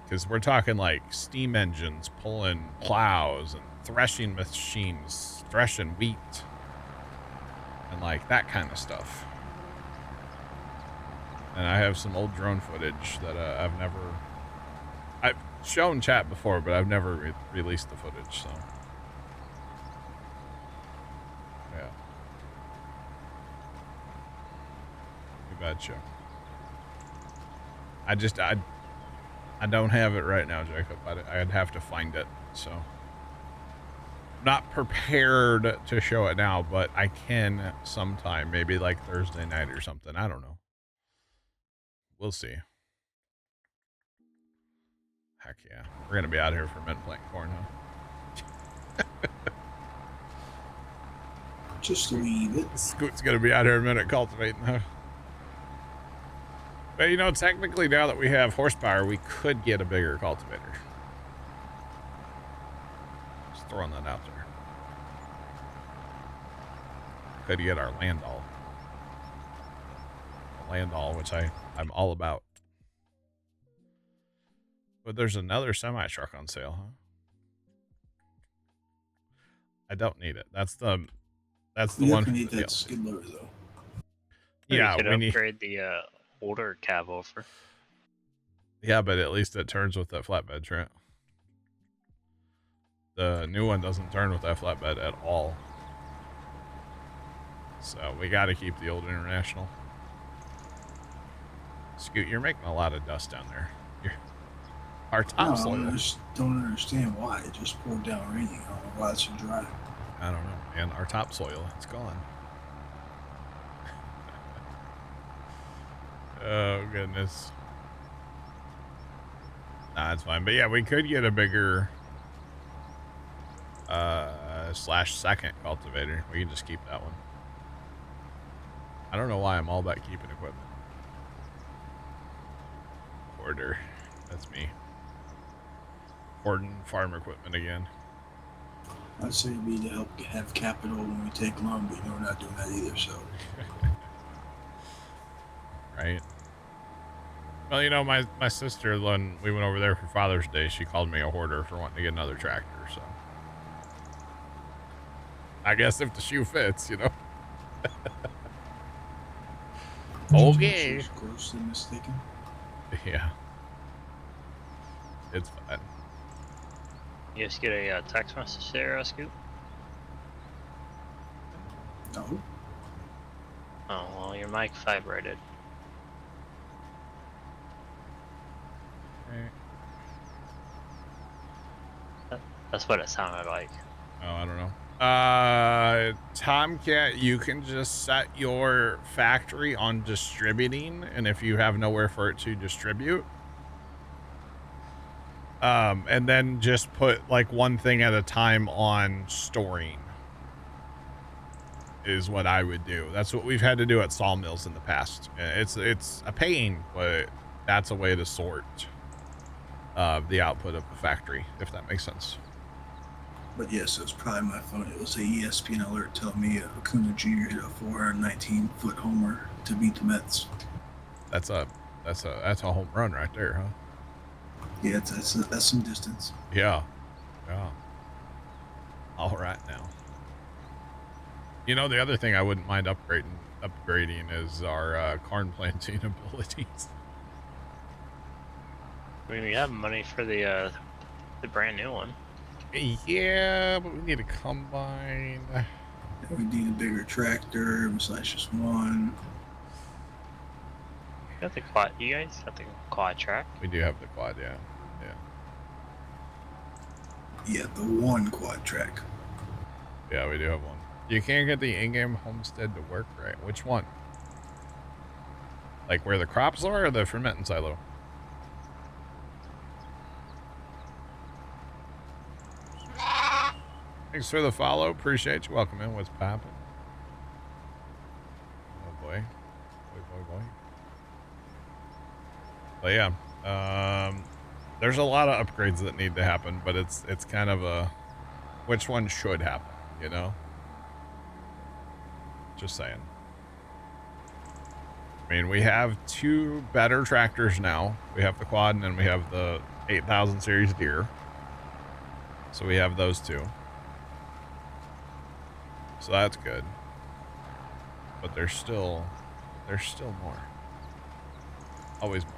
Because we're talking like steam engines pulling plows and threshing machines, threshing wheat, and like that kind of stuff. And I have some old drone footage that I've shown chat before, but I've never released the footage, so. Yeah. You betcha. I don't have it right now, Jacob. I'd have to find it, so. Not prepared to show it now, but I can sometime, maybe like Thursday night or something. I don't know. We'll see. Heck yeah. We're going to be out here for mint planting corn, huh? Just a wee bit. Scoot's going to be out here a minute cultivating, huh? But you know, technically now that we have horsepower, we could get a bigger cultivator. Just throwing that out there. Could get our Landau. Landau, which I'm all about. But there's another semi-truck on sale, huh? I don't need it. That's the You one. need that skid loader though. Yeah, we could we need. upgrade the older cab over. Yeah, but at least it turns with that flatbed, Trent. The new one doesn't turn with that flatbed at all. So we got to keep the old International. Scoot, you're making a lot of dust down there. Our topsoil. I just don't understand why. It just poured down raining. I don't know why it's so dry. I don't know. And our topsoil, it's gone. Oh, goodness. Nah, it's fine. But yeah, we could get a bigger /second cultivator. We can just keep that one. I don't know why I'm all about keeping equipment. Hoarder. That's me. Hoarding farm equipment again. I'd say we need to help have capital when we take loan, but we're not doing that either, so. Right. Well, you know, my sister, when we went over there for Father's Day, she called me a hoarder for wanting to get another tractor, so. I guess if the shoe fits, you know. Okay. She's grossly mistaken. Yeah. It's fine. You just get a text message there, Scoop? No. Oh, well, your mic vibrated. Okay. That's what it sounded like. Oh, I don't know. Tomcat, you can just set your factory on distributing, and if you have nowhere for it to distribute, and then just put like one thing at a time on storing is what I would do. That's what we've had to do at sawmills in the past. It's a pain, but that's a way to sort the output of the factory, if that makes sense. But yes, it was probably my phone. It was a ESPN alert telling me Acuna Jr. hit a 419-foot homer to beat the Mets. That's a home run right there, huh? Yeah, that's some distance. Yeah. All right now. You know, the other thing I wouldn't mind upgrading is our corn planting abilities. I mean, we have money for the brand new one. Yeah, but we need a combine. We need a bigger tractor besides just one. You got the quad. You guys got the quad track. We do have the quad, yeah. Yeah, the one quad track. Yeah, we do have one. You can't get the in-game homestead to work right. Which one? Like where the crops are, or the fermenting silo? Thanks for the follow. Appreciate you. Welcome in. What's poppin'? Oh boy. Boy. But yeah, there's a lot of upgrades that need to happen, but it's kind of a which one should happen, you know? Just saying. I mean, we have two better tractors now. We have the quad, and then we have the 8000 series Deere. So we have those two. So that's good. But there's still more. Always more.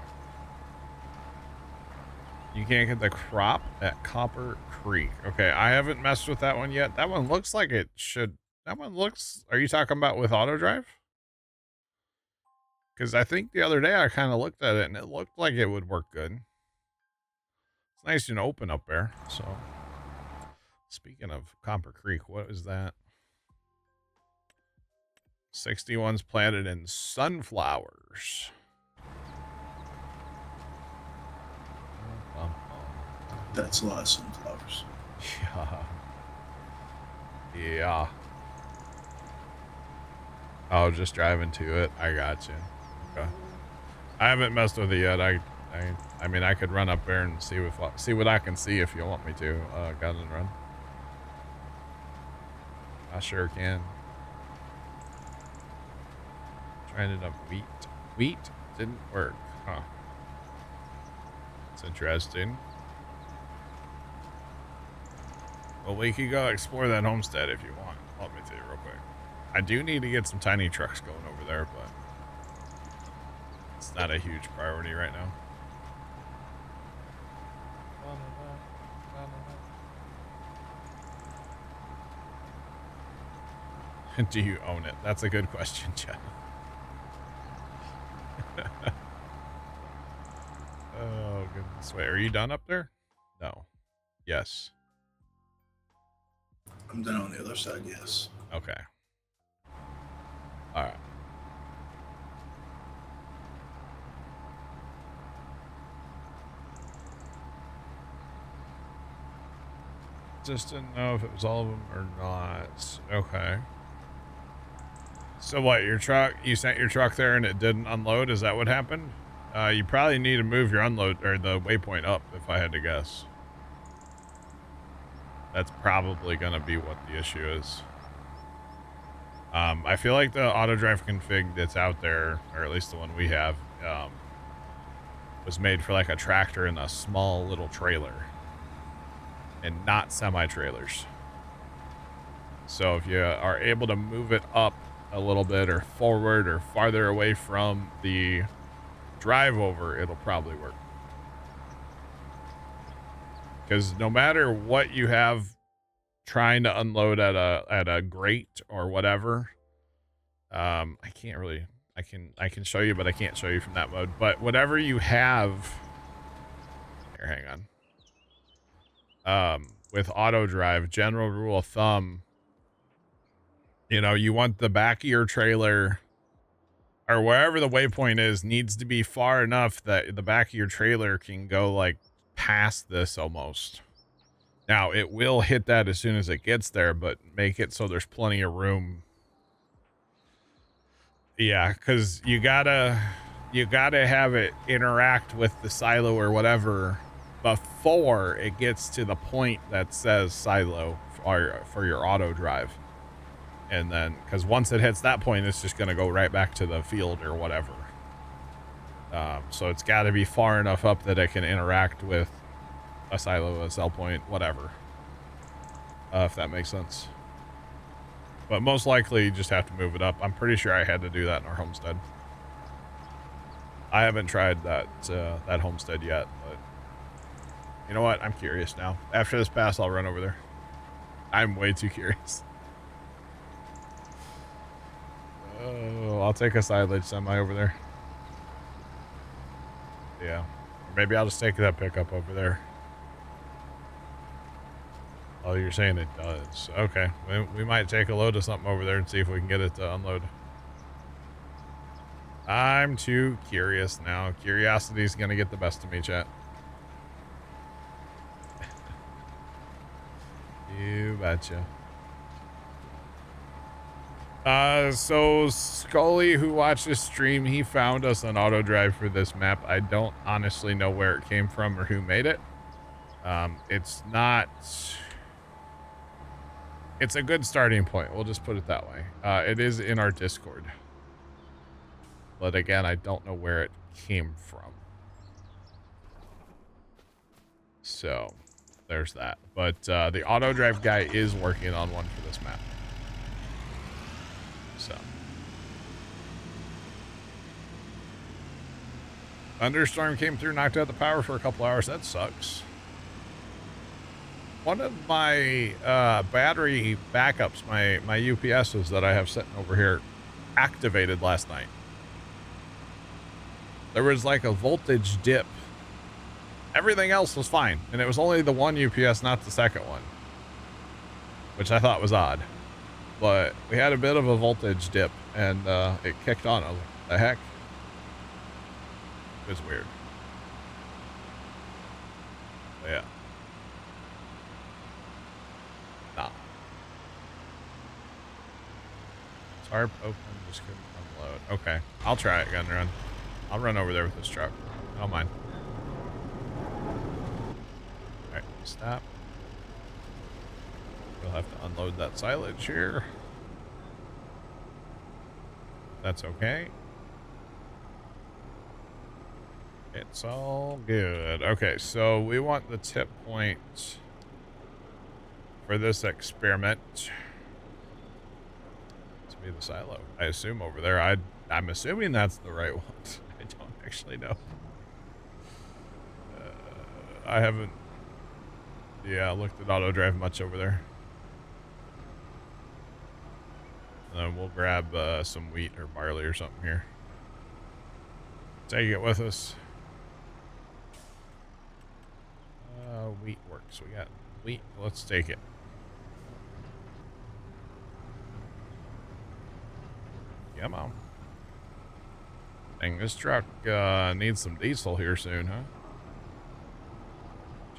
You can't get the crop at Copper Creek. Okay, I haven't messed with that one yet. That one looks like it should. That one looks. Are you talking about with auto drive? Because I think the other day I kind of looked at it and it looked like it would work good. It's nice and open up there. So, speaking of Copper Creek, what is that? 61's planted in sunflowers. That's a lot of sunflowers. Yeah. Yeah. Oh, just driving to it. I got you. Okay. I haven't messed with it yet. I mean, I could run up there and see what I can see if you want me to. Gun and run. I sure can. Trying it up wheat. Wheat didn't work, huh? It's interesting. Well, we could go explore that homestead if you want. Let me tell you real quick. I do need to get some tiny trucks going over there, but it's not a huge priority right now. Do you own it? That's a good question, Jeff. Oh, goodness. Wait, are you done up there? No. Yes. I'm done on the other side, yes. Okay. All right. Just didn't know if it was all of them or not. Okay. So what, your truck, you sent your truck there and it didn't unload? Is that what happened? You probably need to move your unload or the waypoint up if I had to guess. That's probably going to be what the issue is. I feel like the auto drive config that's out there, or at least the one we have, was made for like a tractor and a small little trailer and not semi-trailers. So if you are able to move it up a little bit or forward or farther away from the drive over, it'll probably work. Because no matter what you have trying to unload at a grate or whatever, I can't really, I can show you, but I can't show you from that mode. But whatever you have, here, hang on. With auto drive, general rule of thumb, you know, you want the back of your trailer or wherever the waypoint is needs to be far enough that the back of your trailer can go like past this almost. Now it will hit that as soon as it gets there, but make it so there's plenty of room. Yeah, because you gotta have it interact with the silo or whatever before it gets to the point that says silo for your auto drive. And then, because once it hits that point, it's just going to go right back to the field or whatever. So it's got to be far enough up that it can interact with a silo, a sell point, whatever. If that makes sense. But most likely, you just have to move it up. I'm pretty sure I had to do that in our homestead. I haven't tried that that homestead yet, but you know what? I'm curious now. After this pass, I'll run over there. I'm way too curious. Oh, I'll take a silage semi over there. Yeah. Or maybe I'll just take that pickup over there. Oh, you're saying it does. Okay. We might take a load of something over there and see if we can get it to unload. I'm too curious now. Curiosity's going to get the best of me, chat. You betcha. So Scully, who watched this stream, he found us on auto drive for this map. I don't honestly know where it came from or who made it. It's a good starting point. We'll just put it that way. It is in our Discord. But again, I don't know where it came from. So there's that. But the auto drive guy is working on one for this map. So thunderstorm came through, knocked out the power for a couple hours. That sucks. One of my battery backups, my UPSs that I have sitting over here, activated last night. There was like a voltage dip Everything else was fine, and it was only the one UPS, not the second one, which I thought was odd. But we had a bit of a voltage dip, and it kicked on. I was like, the heck? It was weird. But yeah. Nah. Tarp open, just couldn't unload. Okay, I'll try it, gun run. I'll run over there with this truck. I don't mind. Alright, stop. We'll have to unload that silage here. That's okay. It's all good. Okay, so we want the tip point for this experiment to be the silo. I assume over there. I'm assuming that's the right one. I don't actually know. I haven't, looked at auto drive much over there. And then we'll grab some wheat or barley or something here. Take it with us. Wheat works. We got wheat. Let's take it. Come on. Dang, this truck needs some diesel here soon, huh?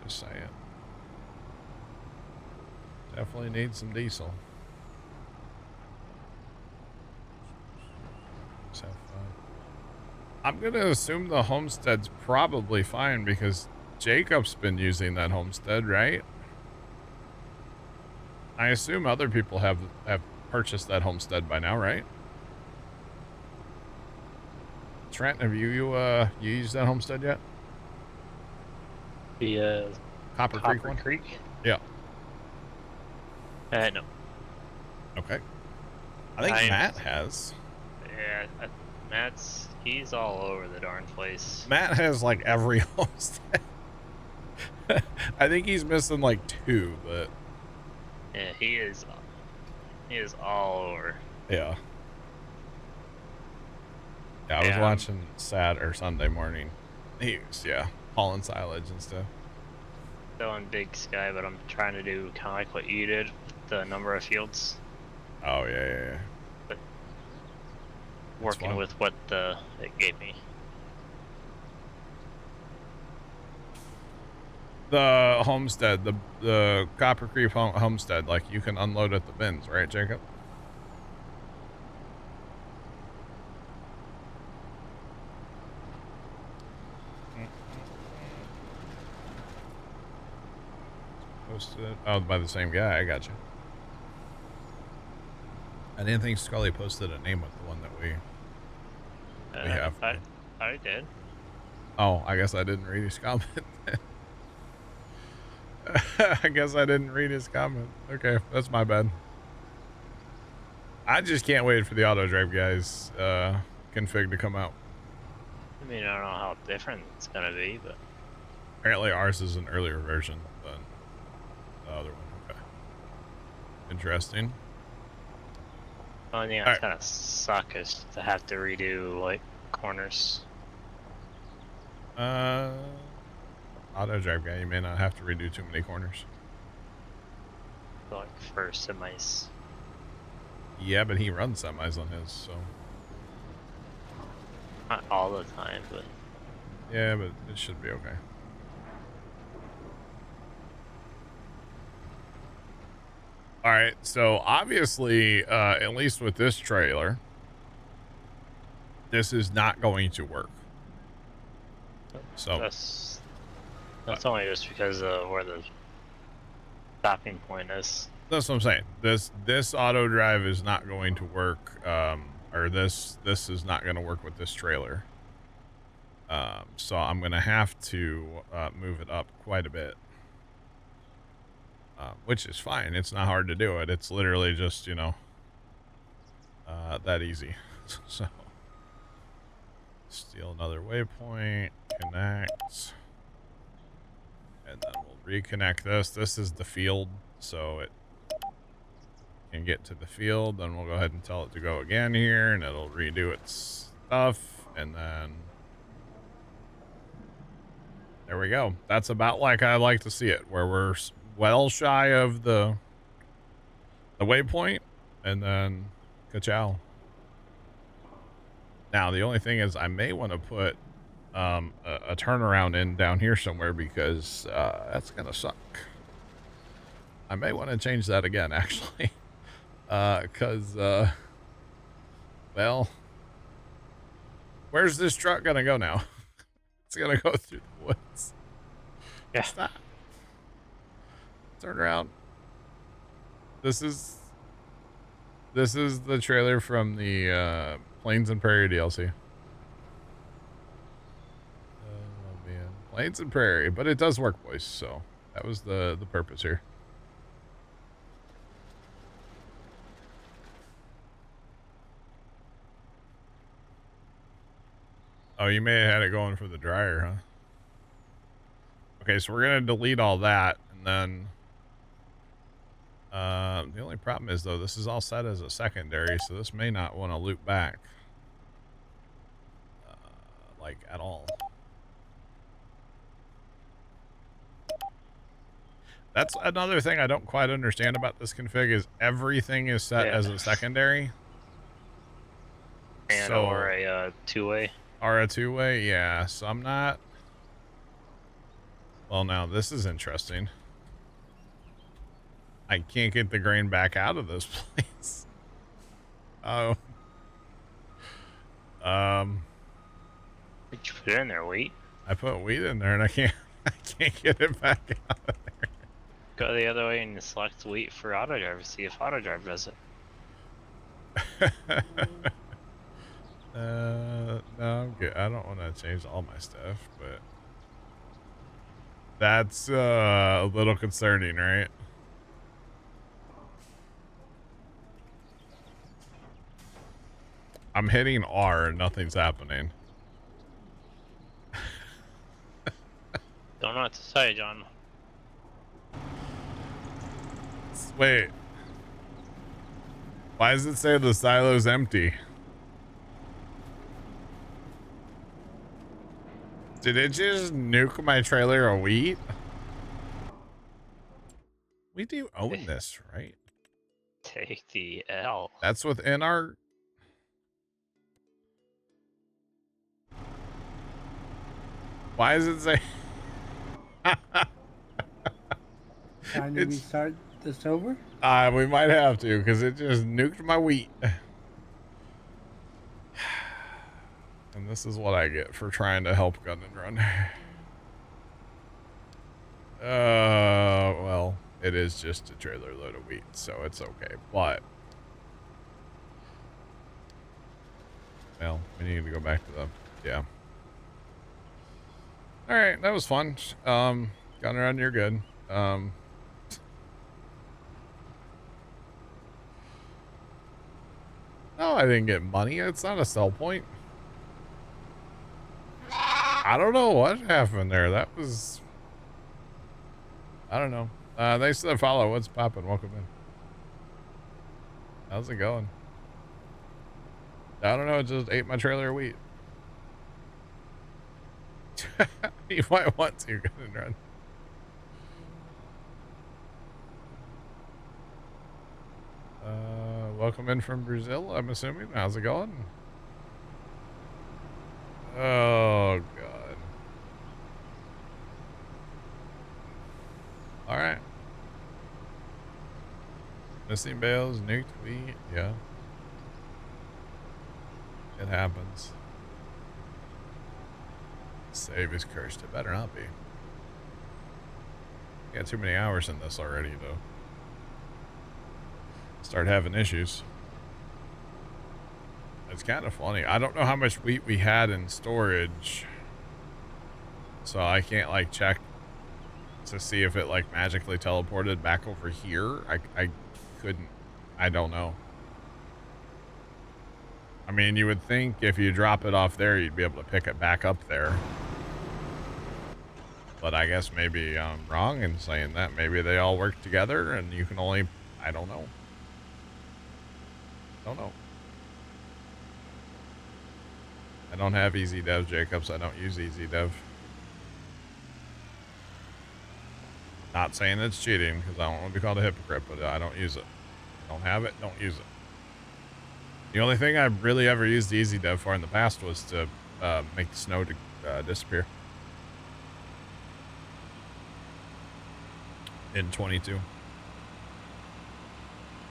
Just saying. Definitely needs some diesel. Let's have fun. I'm gonna assume the homestead's probably fine because Jacob's been using that homestead, right? I assume other people have purchased that homestead by now, right? Trent, have you used that homestead yet? The Copper Creek one? Creek? Yeah. No. Okay. I think Matt has. Yeah, he's all over the darn place. Matt has like every homestead. I think he's missing like 2, but yeah, he is all over. yeah. Yeah, I was watching Sunday morning. He was, hauling silage and stuff. Still in Big Sky, but I'm trying to do kind of like what you did, the number of fields. Oh, yeah. But working with what it gave me. The homestead, the Copper Creek homestead, like you can unload at the bins, right, Jacob? Posted. Oh, by the same guy. I got you. I didn't think Scully posted a name with the one that we have. I did. Oh, I guess I didn't read his comment. I guess I didn't read his comment. Okay, that's my bad. I just can't wait for the auto drive guys config to come out. I mean, I don't know how different it's gonna be, but apparently ours is an earlier version than the other one. Okay, interesting. the only thing that's kind of suck is to have to redo like corners. Auto drive guy, you may not have to redo too many corners. Like for semis. Yeah, but he runs semis on his, so. Not all the time, but. Yeah, but it should be okay. Alright, so obviously, at least with this trailer, this is not going to work. So. That's only just because of where the stopping point is. That's what I'm saying. This auto drive is not going to work, or this is not going to work with this trailer. So I'm going to have to move it up quite a bit, which is fine. It's not hard to do it. It's literally just, you know, that easy. So steal another waypoint, connect. And then we'll reconnect this. This is the field, so it can get to the field. Then we'll go ahead and tell it to go again here, and it'll redo its stuff. And then There we go. That's about like I like to see it, where we're well shy of the waypoint, and then ka-chow. Now, the only thing is I may want to put a turnaround in down here somewhere, because that's going to suck. I may want to change that again, actually. Because, well, where's this truck going to go now? It's going to go through the woods. Yeah. Stop. Turn around. This is the trailer from the Plains and Prairie DLC. Oh man, Plains and Prairie, but it does work, boys. So that was the purpose here. Oh, you may have had it going for the dryer, huh? Okay, so we're gonna delete all that, and then the only problem is, though, this is all set as a secondary, so this may not want to loop back like at all. That's another thing I don't quite understand about this config, is everything is set as a secondary. And So, or a two-way. or a two-way, yeah. So I'm not. Well, now this is interesting. I can't get the grain back out of this place. Oh. Did you put it in there, wheat? I put wheat in there and I can't get it back out of Go the other way and select wheat for autodrive. See if autodrive does it. there. No, I'm good. I don't want to change all my stuff, but that's a little concerning, right? I'm hitting R and nothing's happening. Don't know what to say, John. Wait. Why does it say the silo's empty? Did it just nuke my trailer of wheat? We do own this, right? Take the L. That's within our... Why does it say... Time to restart this over? We might have to, because it just nuked my wheat. And this is what I get for trying to help Gun and Run. Well, it is just a trailer load of wheat, so it's okay. But, well, we need to go back to the, yeah. All right, that was fun. Gun and Run, you're good. No, I didn't get money. It's not a sell point. I don't know what happened there. That was... I don't know. Thanks for the follow. What's poppin'? Welcome in. How's it going? I don't know. It just ate my trailer of wheat. You might want to. Gun and Run. Welcome in from Brazil, I'm assuming. How's it going? Oh, God. All right. Missing bales, nuked wheat. Yeah. It happens. Save is cursed. It better not be. Got too many hours in this already, though. Start having issues. It's kind of funny. I don't know how much wheat we had in storage, so I can't like check to see if it like magically teleported back over here. I couldn't. I don't know. I mean, you would think if you drop it off there, you'd be able to pick it back up there. But I guess maybe I'm wrong in saying that. Maybe they all work together and you can only... I don't know. Don't know. I don't have easy dev, Jacobs. I don't use easy dev. Not saying it's cheating, because I don't want to be called a hypocrite, but I don't use it. Don't have it, don't use it. The only thing I've really ever used the Easy Dev for in the past was to make the snow disappear. In 22.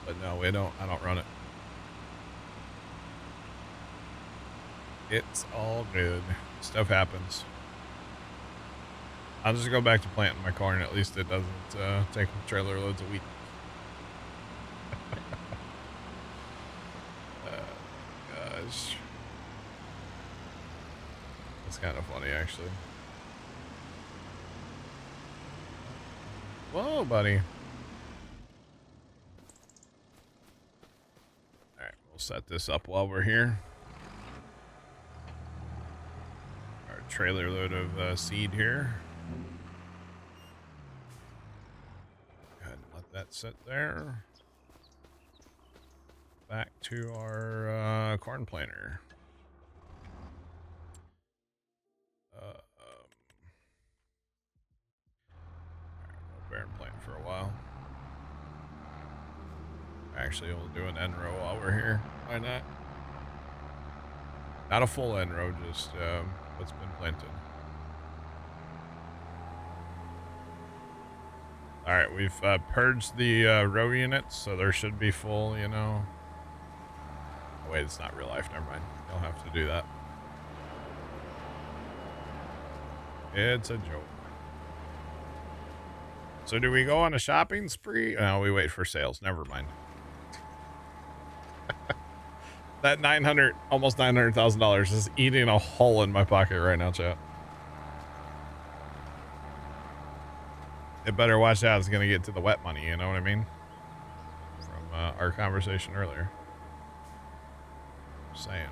But no, I don't run it. It's all good. Stuff happens. I'll just go back to planting my corn. At least it doesn't take trailer loads of wheat. Gosh. That's kind of funny, actually. Whoa, buddy. Alright, we'll set this up while we're here. Our trailer load of seed here. Go ahead and let that sit there. Back to our corn planter. Bear and plant for a while. Actually, we'll do an end row while we're here. Why not? Not a full end row, just what's been planted. All right, we've purged the row units, so there should be full, you know. Oh, wait, it's not real life. Never mind. You'll have to do that. It's a joke. So do we go on a shopping spree? No, we wait for sales. Never mind. That almost $900,000 is eating a hole in my pocket right now, chat. It better watch out. It's going to get to the wet money. You know what I mean? From our conversation earlier. Just saying.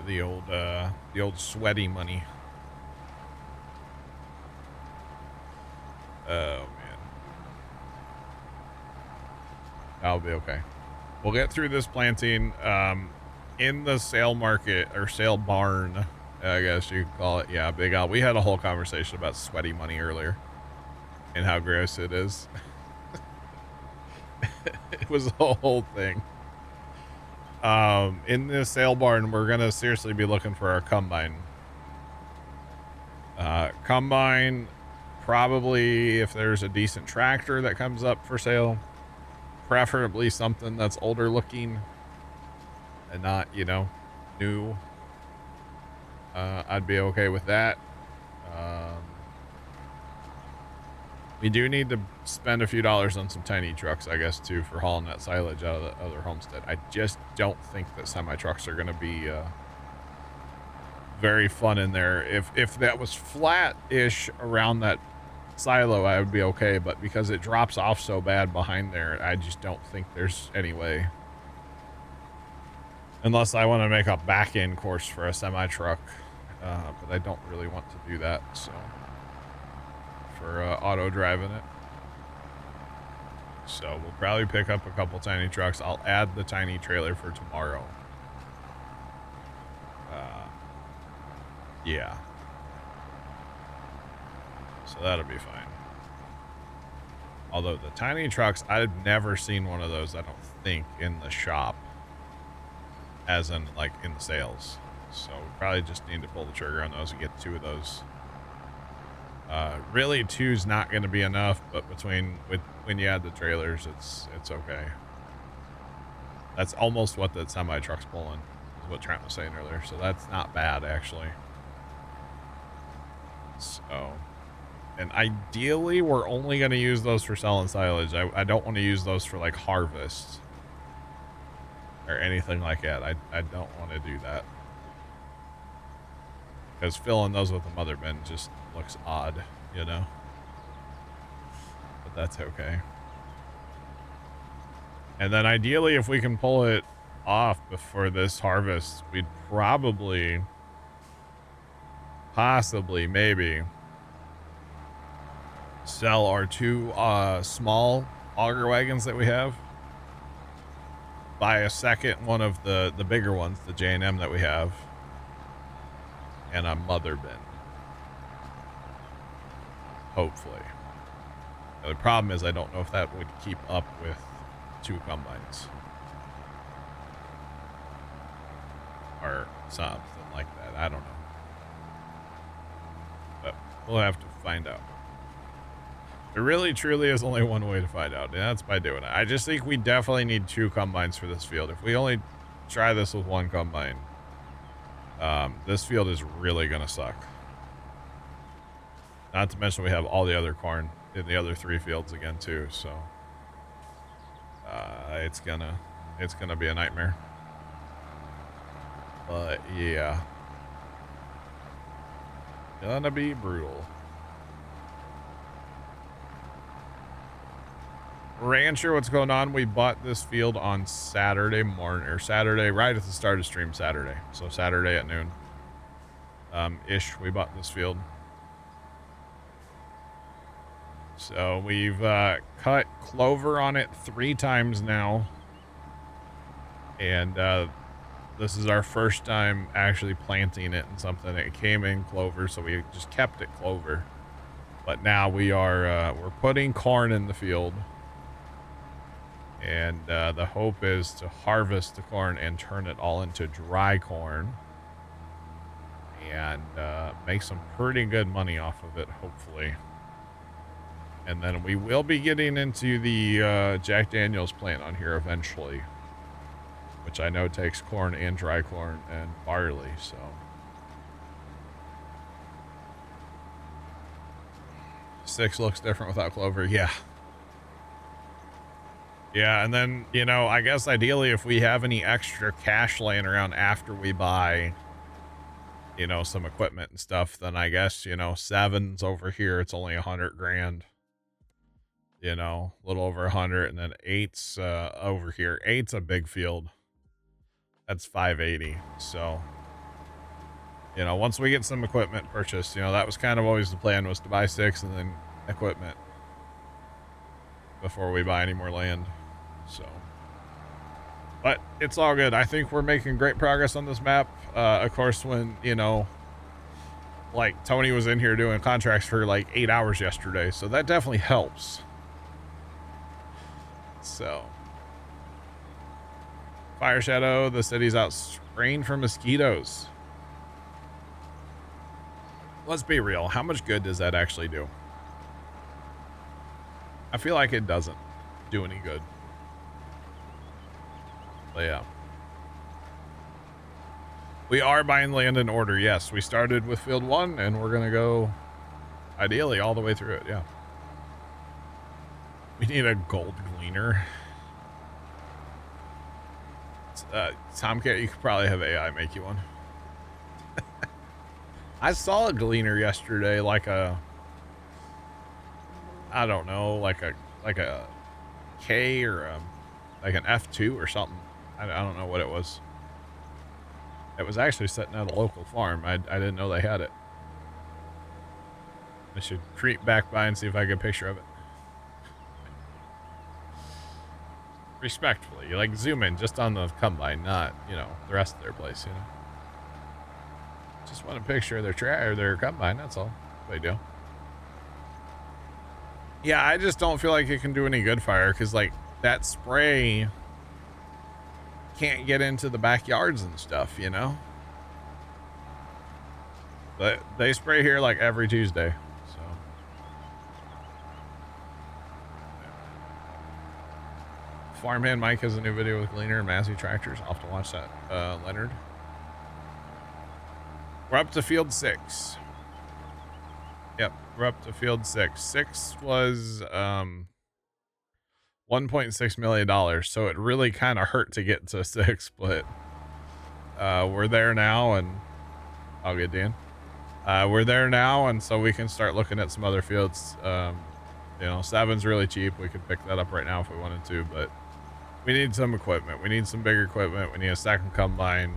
The old sweaty money. Oh, man. That'll be okay. We'll get through this planting. In the sale market, or sale barn, I guess you could call it. Yeah, Big Al. We had a whole conversation about sweaty money earlier. And how gross it is. It was a whole thing. In the sale barn, we're going to seriously be looking for our combine. Combine... Probably if there's a decent tractor that comes up for sale, preferably something that's older looking and not, you know, new. I'd be okay with that. We do need to spend a few dollars on some tiny trucks, I guess, too, for hauling that silage out of the other homestead. I just don't think that semi-trucks are going to be very fun in there. If that was flat-ish around that silo, I would be okay, but because it drops off so bad behind there, I just don't think there's any way. Unless I want to make a back-end course for a semi-truck, but I don't really want to do that, so. For auto driving it. So we'll probably pick up a couple tiny trucks. I'll add the tiny trailer for tomorrow. Yeah. So that'll be fine. Although the tiny trucks, I've never seen one of those, I don't think, in the shop. As in, like, in the sales. So we probably just need to pull the trigger on those and get 2 of those. Really, 2's not going to be enough, but when you add the trailers, it's okay. That's almost what the semi-truck's pulling, is what Trent was saying earlier. So that's not bad, actually. So... And ideally, we're only going to use those for selling silage. I don't want to use those for, like, harvest. Or anything like that. I don't want to do that. Because filling those with a mother bin just looks odd, you know? But that's okay. And then ideally, if we can pull it off before this harvest, we'd probably... Possibly, maybe... sell our 2 small auger wagons that we have, buy a second one of the bigger ones, the J&M that we have, and a mother bin. hopefully. The problem is I don't know if that would keep up with 2 combines. Or something like that. I don't know. But we'll have to find out. There really truly is only one way to find out, and that's by doing it. I just think we definitely need 2 combines for this field. If we only try this with 1 combine, this field is really gonna suck. Not to mention we have all the other corn in the other 3 fields again too, so it's gonna be a nightmare. But yeah, gonna be brutal. Rancher, what's going on? We bought this field on Saturday morning, or Saturday, right at the start of stream Saturday. So Saturday at noon, ish, we bought this field. So we've cut clover on it 3 times now. And this is our first time actually planting it in something. It came in clover, so we just kept it clover. But now we are, we're putting corn in the field. And the hope is to harvest the corn and turn it all into dry corn. And make some pretty good money off of it, hopefully. And then we will be getting into the Jack Daniels plant on here eventually. Which I know takes corn and dry corn and barley, so. Six looks different without clover, yeah. Yeah, and then, you know, I guess ideally if we have any extra cash laying around after we buy, you know, some equipment and stuff, then I guess, you know, 7's over here, it's only 100 grand. You know, a little over 100, and then 8's over here. 8's a big field. That's 580. So, you know, once we get some equipment purchased, you know, that was kind of always the plan, was to buy 6 and then equipment before we buy any more land. So, but it's all good. I think we're making great progress on this map. Of course, when, you know, like Tony was in here doing contracts for like 8 hours yesterday, so that definitely helps. So, Fire Shadow, the city's out spraying for mosquitoes. Let's be real. How much good does that actually do? I feel like it doesn't do any good. But yeah. We are buying land in order. Yes, we started with field 1 and we're going to go ideally all the way through it. Yeah. We need a gold gleaner. Tomcat, you could probably have AI make you one. I saw a gleaner yesterday, like a, I don't know, like a K or like an F2 or something. I don't know what it was. It was actually sitting at a local farm. I didn't know they had it. I should creep back by and see if I get a picture of it. Respectfully, you like zoom in just on the combine, not, you know, the rest of their place, you know. Just want a picture of their combine, that's all. Big deal. Yeah, I just don't feel like it can do any good fire, because like that spray can't get into the backyards and stuff, you know. But they spray here like every Tuesday. Farmhand Mike has a new video with Gleaner and Massey tractors. I'll have to watch that, Leonard. We're up to field 6. Yep, we're up to field 6. 6 was $1.6 million, so it really kind of hurt to get to 6, but we're there now, and I'll get Dan. We're there now, and so we can start looking at some other fields. You know, 7's really cheap. We could pick that up right now if we wanted to, but we need some equipment. We need some bigger equipment. We need a second combine.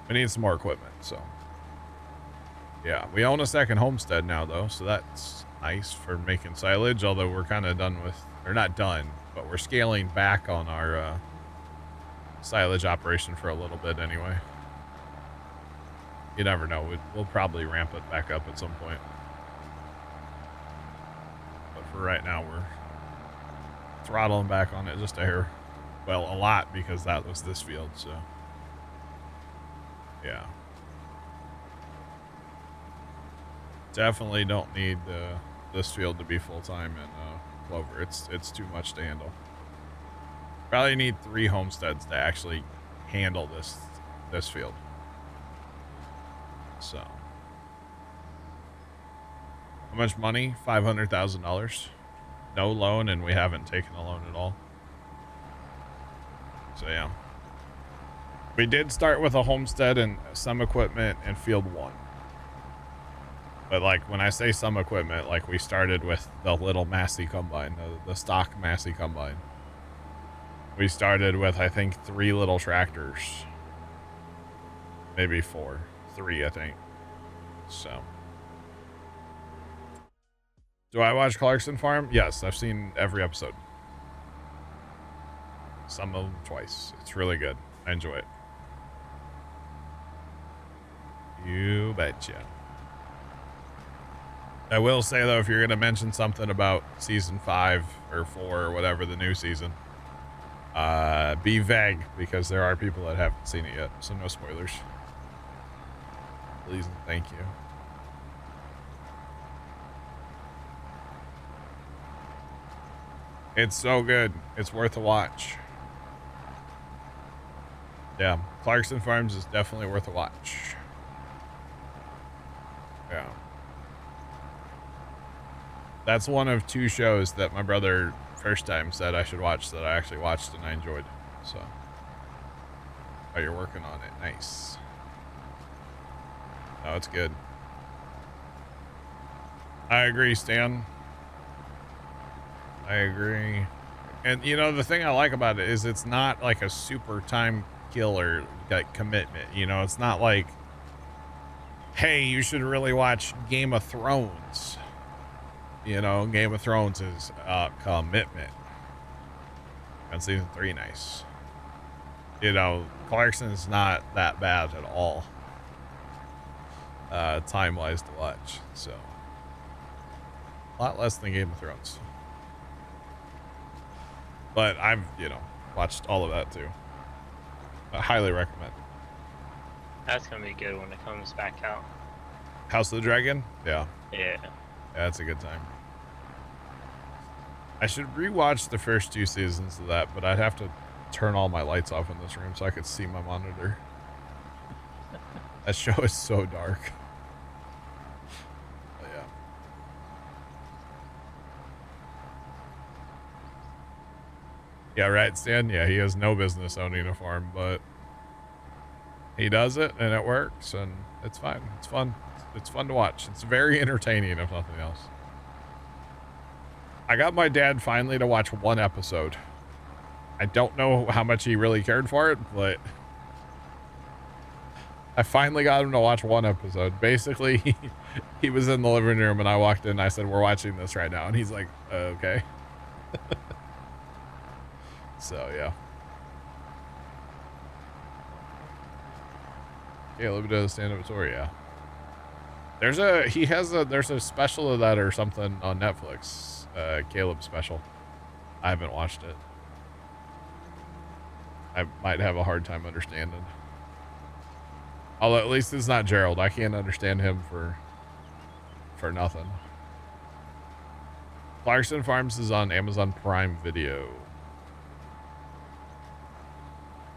We need some more equipment, so. Yeah, we own a second homestead now, though, so that's nice for making silage, although we're kind of done with, or not done, but we're scaling back on our silage operation for a little bit anyway. You never know. We'll probably ramp it back up at some point. for right now. We're throttling back on it just a hair. Well, a lot, because that was this field, so. Yeah. Definitely don't need this field to be full-time in Clover. It's too much to handle. Probably need 3 homesteads to actually handle this field. So. How much money? $500,000. No loan, and we haven't taken a loan at all. So yeah. We did start with a homestead and some equipment in field 1. But like when I say some equipment, like we started with the little Massey combine, the stock Massey combine. We started with, I think, 3 little tractors. Maybe 4. 3, I think. So. Do I watch Clarkson Farm? Yes, I've seen every episode. Some of them twice. It's really good. I enjoy it. You betcha. I will say, though, if you're going to mention something about season 5 or 4 or whatever, the new season, be vague, because there are people that haven't seen it yet, so no spoilers. Please and thank you. It's so good. It's worth a watch. Yeah, Clarkson Farms is definitely worth a watch. Yeah. That's one of 2 shows that my brother first time said I should watch that I actually watched and I enjoyed. So. Oh, you're working on it. Nice. Oh, it's good. I agree, Stan. I agree. And, you know, the thing I like about it is it's not like a super time killer, like, commitment. You know, it's not like, hey, you should really watch Game of Thrones. You know, Game of Thrones is a commitment. And season 3, nice. You know, Clarkson's not that bad at all. Time-wise to watch, so. A lot less than Game of Thrones. But I've, you know, watched all of that too. I highly recommend. That's gonna be good when it comes back out. House of the Dragon? Yeah. Yeah. Yeah, that's a good time. I should rewatch the first 2 seasons of that, but I'd have to turn all my lights off in this room so I could see my monitor. That show is so dark. But yeah. Yeah, right, Stan? Yeah, he has no business owning a farm, but he does it, and it works, and it's fine. It's fun. It's fun to watch. It's very entertaining, if nothing else. I got my dad finally to watch 1 episode. I don't know how much he really cared for it, but I finally got him to watch 1 episode. Basically, he was in the living room, and I walked in, and I said, we're watching this right now. And he's like, okay. So, yeah. Caleb does stand-up tour, yeah. There's a special of that or something on Netflix. Caleb special. I haven't watched it. I might have a hard time understanding. Although at least it's not Gerald. I can't understand him for nothing. Clarkson Farms is on Amazon Prime Video.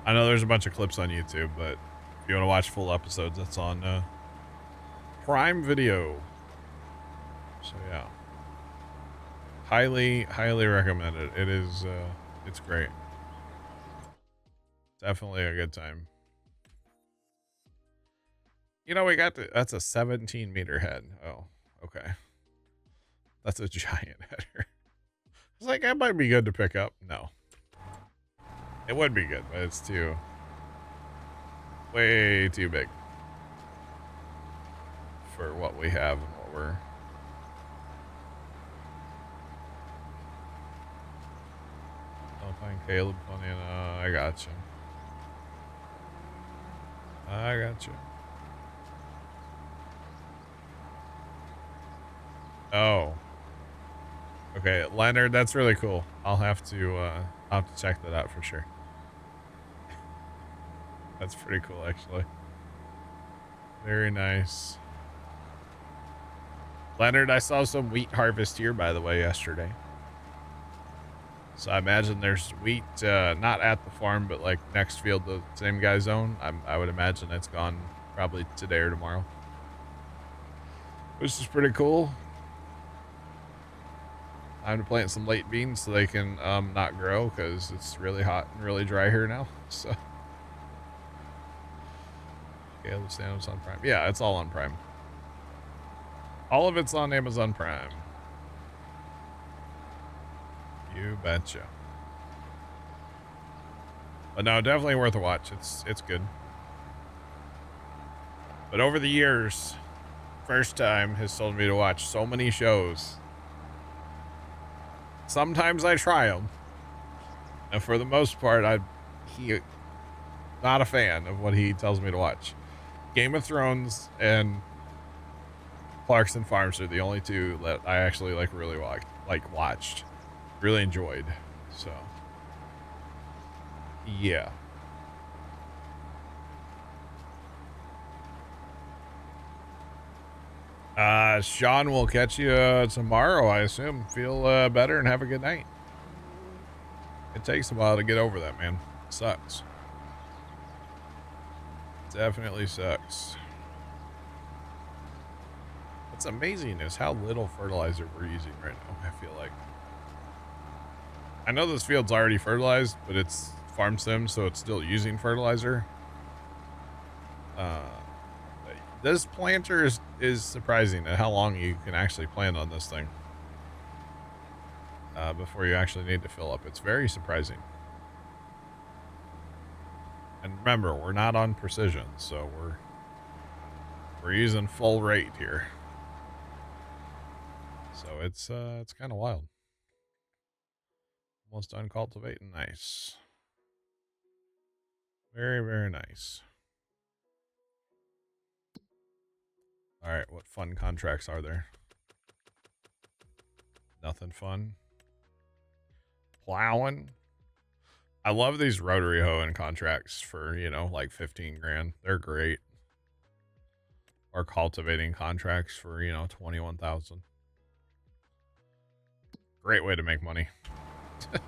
I know there's a bunch of clips on YouTube, but if you want to watch full episodes, that's on Prime Video. So yeah, highly recommend it. It is it's great. Definitely a good time. You know, we got that's a 17-meter head. Oh, okay. That's a giant header. I was like, that might be good to pick up. No. It would be good, but it's way too big for what we have and what we're. I'll find Caleb funny enough. I got you. Oh. Okay, Leonard, that's really cool. I'll have to check that out for sure. That's pretty cool, actually. Very nice. Leonard, I saw some wheat harvest here, by the way, yesterday. So I imagine there's wheat, not at the farm, but like next field the same guy's own. I would imagine it's gone probably today or tomorrow. Which is pretty cool. Time to plant some late beans so they can not grow because it's really hot and really dry here now. So, okay, understand Amazon Prime. Yeah, it's all on Prime. All of it's on Amazon Prime. You betcha. But no, definitely worth a watch. It's good. But over the years, First Time has told me to watch so many shows. Sometimes I try them, and for the most part, he not a fan of what he tells me to watch. Game of Thrones and Clarkson Farms are the only two that I actually really watched, really enjoyed. So, yeah. Sean will catch you tomorrow, I assume. Feel better and have a good night. It takes a while to get over that, man. It sucks. Definitely sucks. What's amazing is how little fertilizer we're using right now, I feel like. I know this field's already fertilized, but it's farm sim, so it's still using fertilizer. This planter is surprising at how long you can actually plant on this thing before you actually need to fill up. It's very surprising. And remember, we're not on precision, so we're using full rate here. So it's kind of wild. Almost done cultivating. Nice. Very, very nice. All right, what fun contracts are there? Nothing fun. Plowing. I love these rotary hoeing contracts for, like 15 grand. They're great. Or cultivating contracts for, 21,000. Great way to make money. That's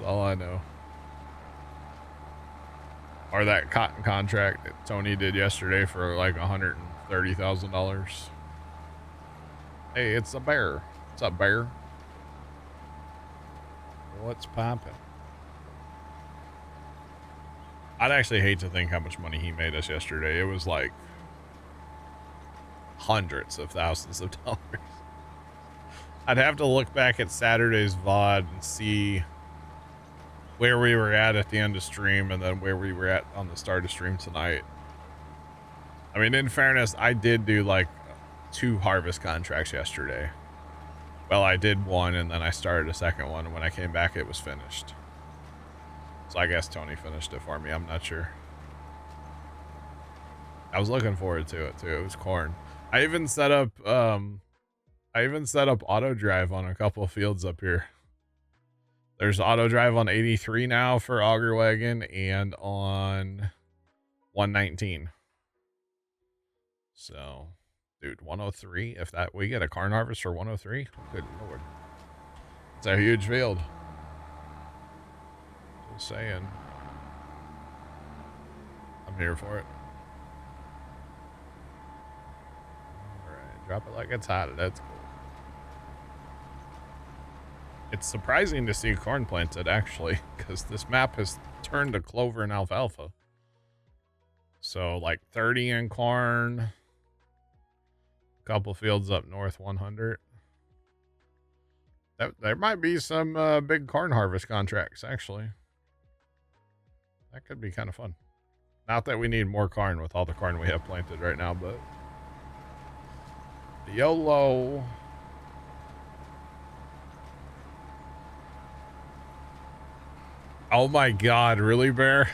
all I know. Or that cotton contract that Tony did yesterday for like $130,000. Hey, it's a bear. What's up, bear? What's poppin'? I'd actually hate to think how much money he made us yesterday. It was like hundreds of thousands of dollars. I'd have to look back at Saturday's VOD and see where we were at the end of stream and then where we were at on the start of stream tonight. I mean, in fairness, I did do like 2 harvest contracts yesterday. Well, I did one and then I started a second one. And when I came back, it was finished. So I guess Tony finished it for me. I'm not sure. I was looking forward to it too. It was corn. I even set up auto drive on a couple of fields up here. There's auto drive on 83 now for Auger Wagon and on 119. So, dude, 103. If that we get a corn harvest for 103, good lord, it's a huge field. Just saying, I'm here for it. All right, drop it like it's hot. That's cool. It's surprising to see corn planted, actually, because this map has turned to clover and alfalfa. So, like 30 in corn. A couple fields up north, 100. There might be some big corn harvest contracts, actually. That could be kind of fun. Not that we need more corn with all the corn we have planted right now, but YOLO. Oh my god, really, Bear?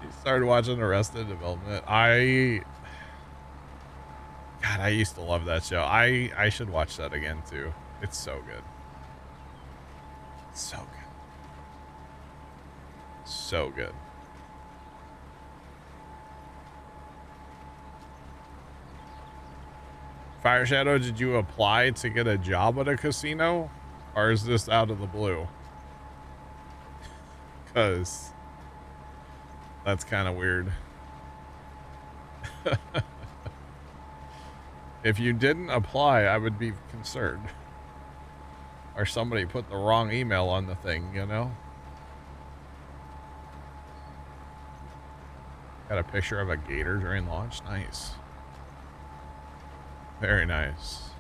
You started watching Arrested Development. God, God, I used to love that show. I should watch that again too. It's so good. So good. So good. Fire Shadow, did you apply to get a job at a casino? Or is this out of the blue? Because that's kind of weird. If you didn't apply, I would be concerned. Or somebody put the wrong email on the thing, you know? Got a picture of a gator during launch. Nice. Very nice.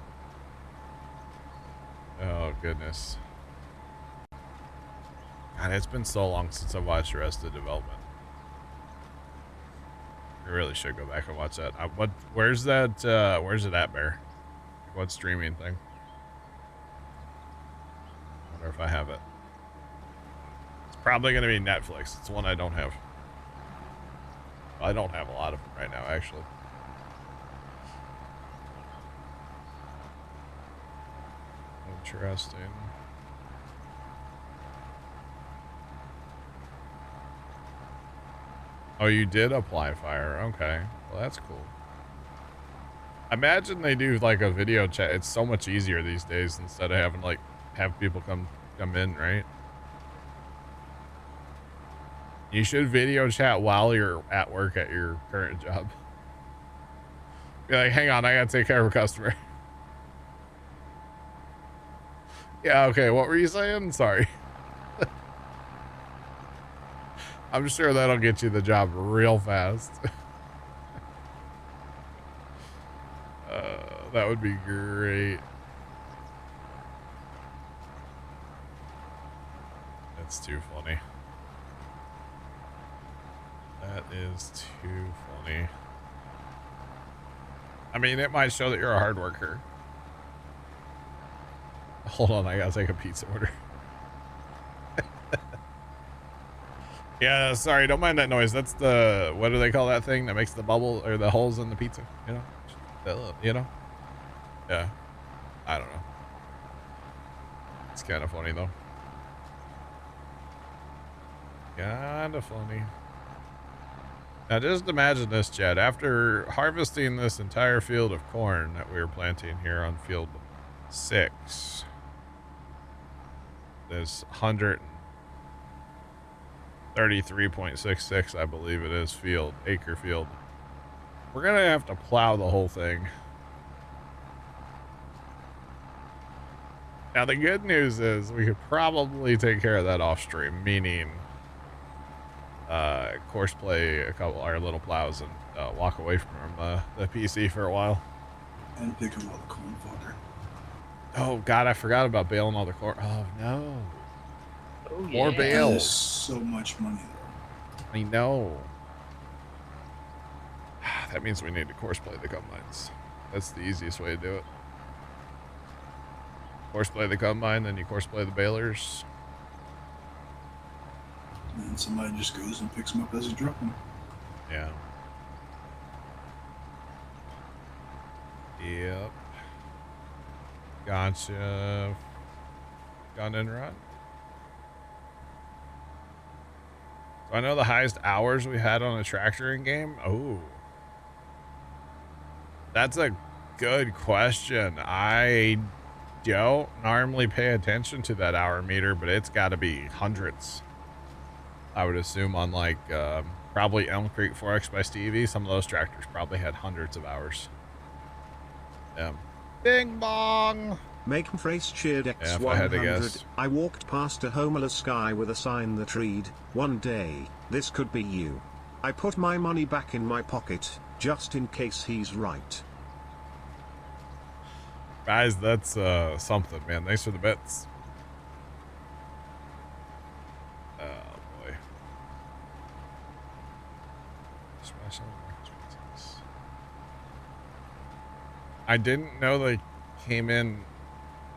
Oh, goodness. God, it's been so long since I watched Arrested Development. I really should go back and watch that. Where's that, where's it at, Bear? What streaming thing? I wonder if I have it. It's probably going to be Netflix. It's one I don't have. I don't have a lot of them right now, actually. Interesting. Oh, you did apply Fire. Okay. Well, that's cool. Imagine they do like a video chat. It's so much easier these days instead of having like have people come in, right? You should video chat while you're at work at your current job. Be like, hang on, I gotta take care of a customer. Yeah, okay, what were you saying? Sorry. I'm sure that'll get you the job real fast. That would be great. That's too funny. That is too funny. I mean, it might show that you're a hard worker. Hold on, I gotta take a pizza order. Yeah, sorry, don't mind that noise. That's the, what do they call that thing that makes the bubble or the holes in the pizza? You know? You know? Yeah. I don't know. It's kind of funny though. Kind of funny. Now just imagine this, Chad. After harvesting this entire field of corn that we were planting here on field 6, this 133.66, I believe it is, acre field. We're gonna have to plow the whole thing. Now the good news is we could probably take care of that off stream, meaning course play a couple our little plows and walk away from the PC for a while. And pick up all the corn fodder. Oh God, I forgot about baling all the corn. Oh no. Oh, More yeah. bale. That is so much money though. I know. That means we need to course play the combines. That's the easiest way to do it. Course play the combine, then you course play the balers. And then somebody just goes and picks them up as a drone. Yeah. Yep. Gotcha. Gun and run. So I know the highest hours we had on a tractor in game. Oh. That's a good question. I don't normally pay attention to that hour meter, but it's got to be hundreds. I would assume on like probably Elm Creek 4X by Stevie. Some of those tractors probably had hundreds of hours. Bing bong. Make phrase cheered Yeah, if I had to X100. guess. I walked past a homeless guy with a sign that read, "One day, this could be you." I put my money back in my pocket, just in case he's right. Guys, that's something, man. Thanks for the bets. Oh boy. I didn't know they came in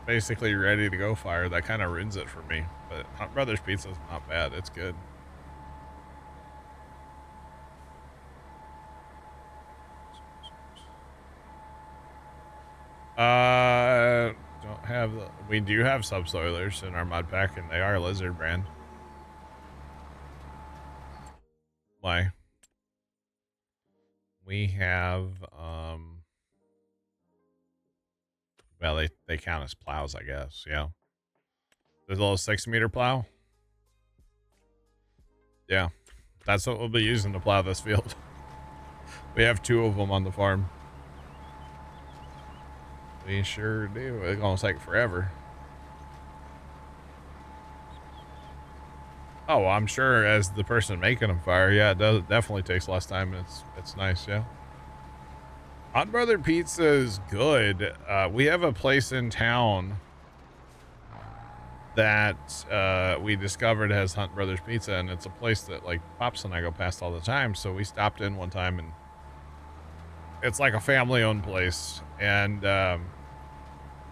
basically ready to go fire. That kind of ruins it for me. But Hunt Brothers Pizza is not bad. It's good. Don't have the, we do have subsoilers in our mod pack, and they are lizard brand. Why? We have, well, they count as plows, I guess. Yeah. There's a little 6-meter plow. Yeah. That's what we'll be using to plow this field. We have 2 of them on the farm. We sure do. It's gonna take forever. Oh, well, I'm sure as the person making them fire, yeah, it does, definitely takes less time. And it's nice, yeah. Hunt Brother Pizza is good. We have a place in town that we discovered has Hunt Brothers Pizza, and it's a place that like Pops and I go past all the time. So we stopped in one time, and it's like a family-owned place, and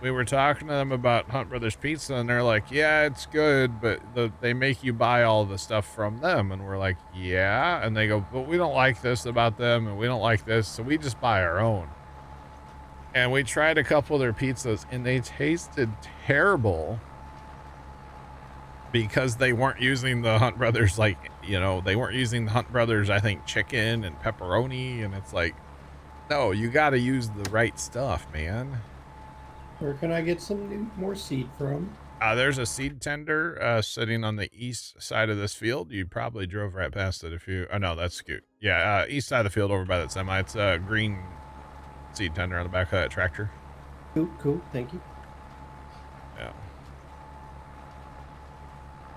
we were talking to them about Hunt Brothers Pizza, and they're like, yeah, it's good, but they make you buy all the stuff from them. And we're like, yeah. And they go, but we don't like this about them, and we don't like this, so we just buy our own. And we tried a couple of their pizzas, and they tasted terrible because they weren't using the Hunt Brothers, like, you know, they weren't using the Hunt Brothers, I think, chicken and pepperoni. And it's like, no, you got to use the right stuff, man. Where can I get some more seed from? There's a seed tender sitting on the east side of this field. You probably drove right past it if you... Oh, no, that's Scoot. Yeah, east side of the field over by that semi. It's a green seed tender on the back of that tractor. Cool. Thank you. Yeah.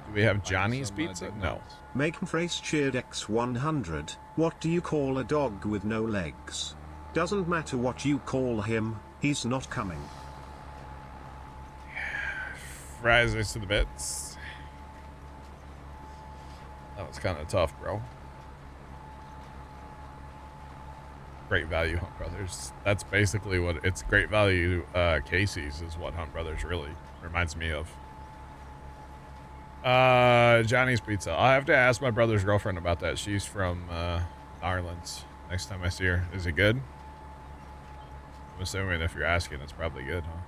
Do we have Johnny's Pizza? No. Making Phrase cheered X100. What do you call a dog with no legs? Doesn't matter what you call him, he's not coming. Fries us to the bits. That was kind of tough, bro. Great value, Hunt Brothers. That's basically what it's great value. Casey's is what Hunt Brothers really reminds me of. Johnny's Pizza. I'll have to ask my brother's girlfriend about that. She's from Ireland. Next time I see her, is it good? I'm assuming if you're asking, it's probably good, huh?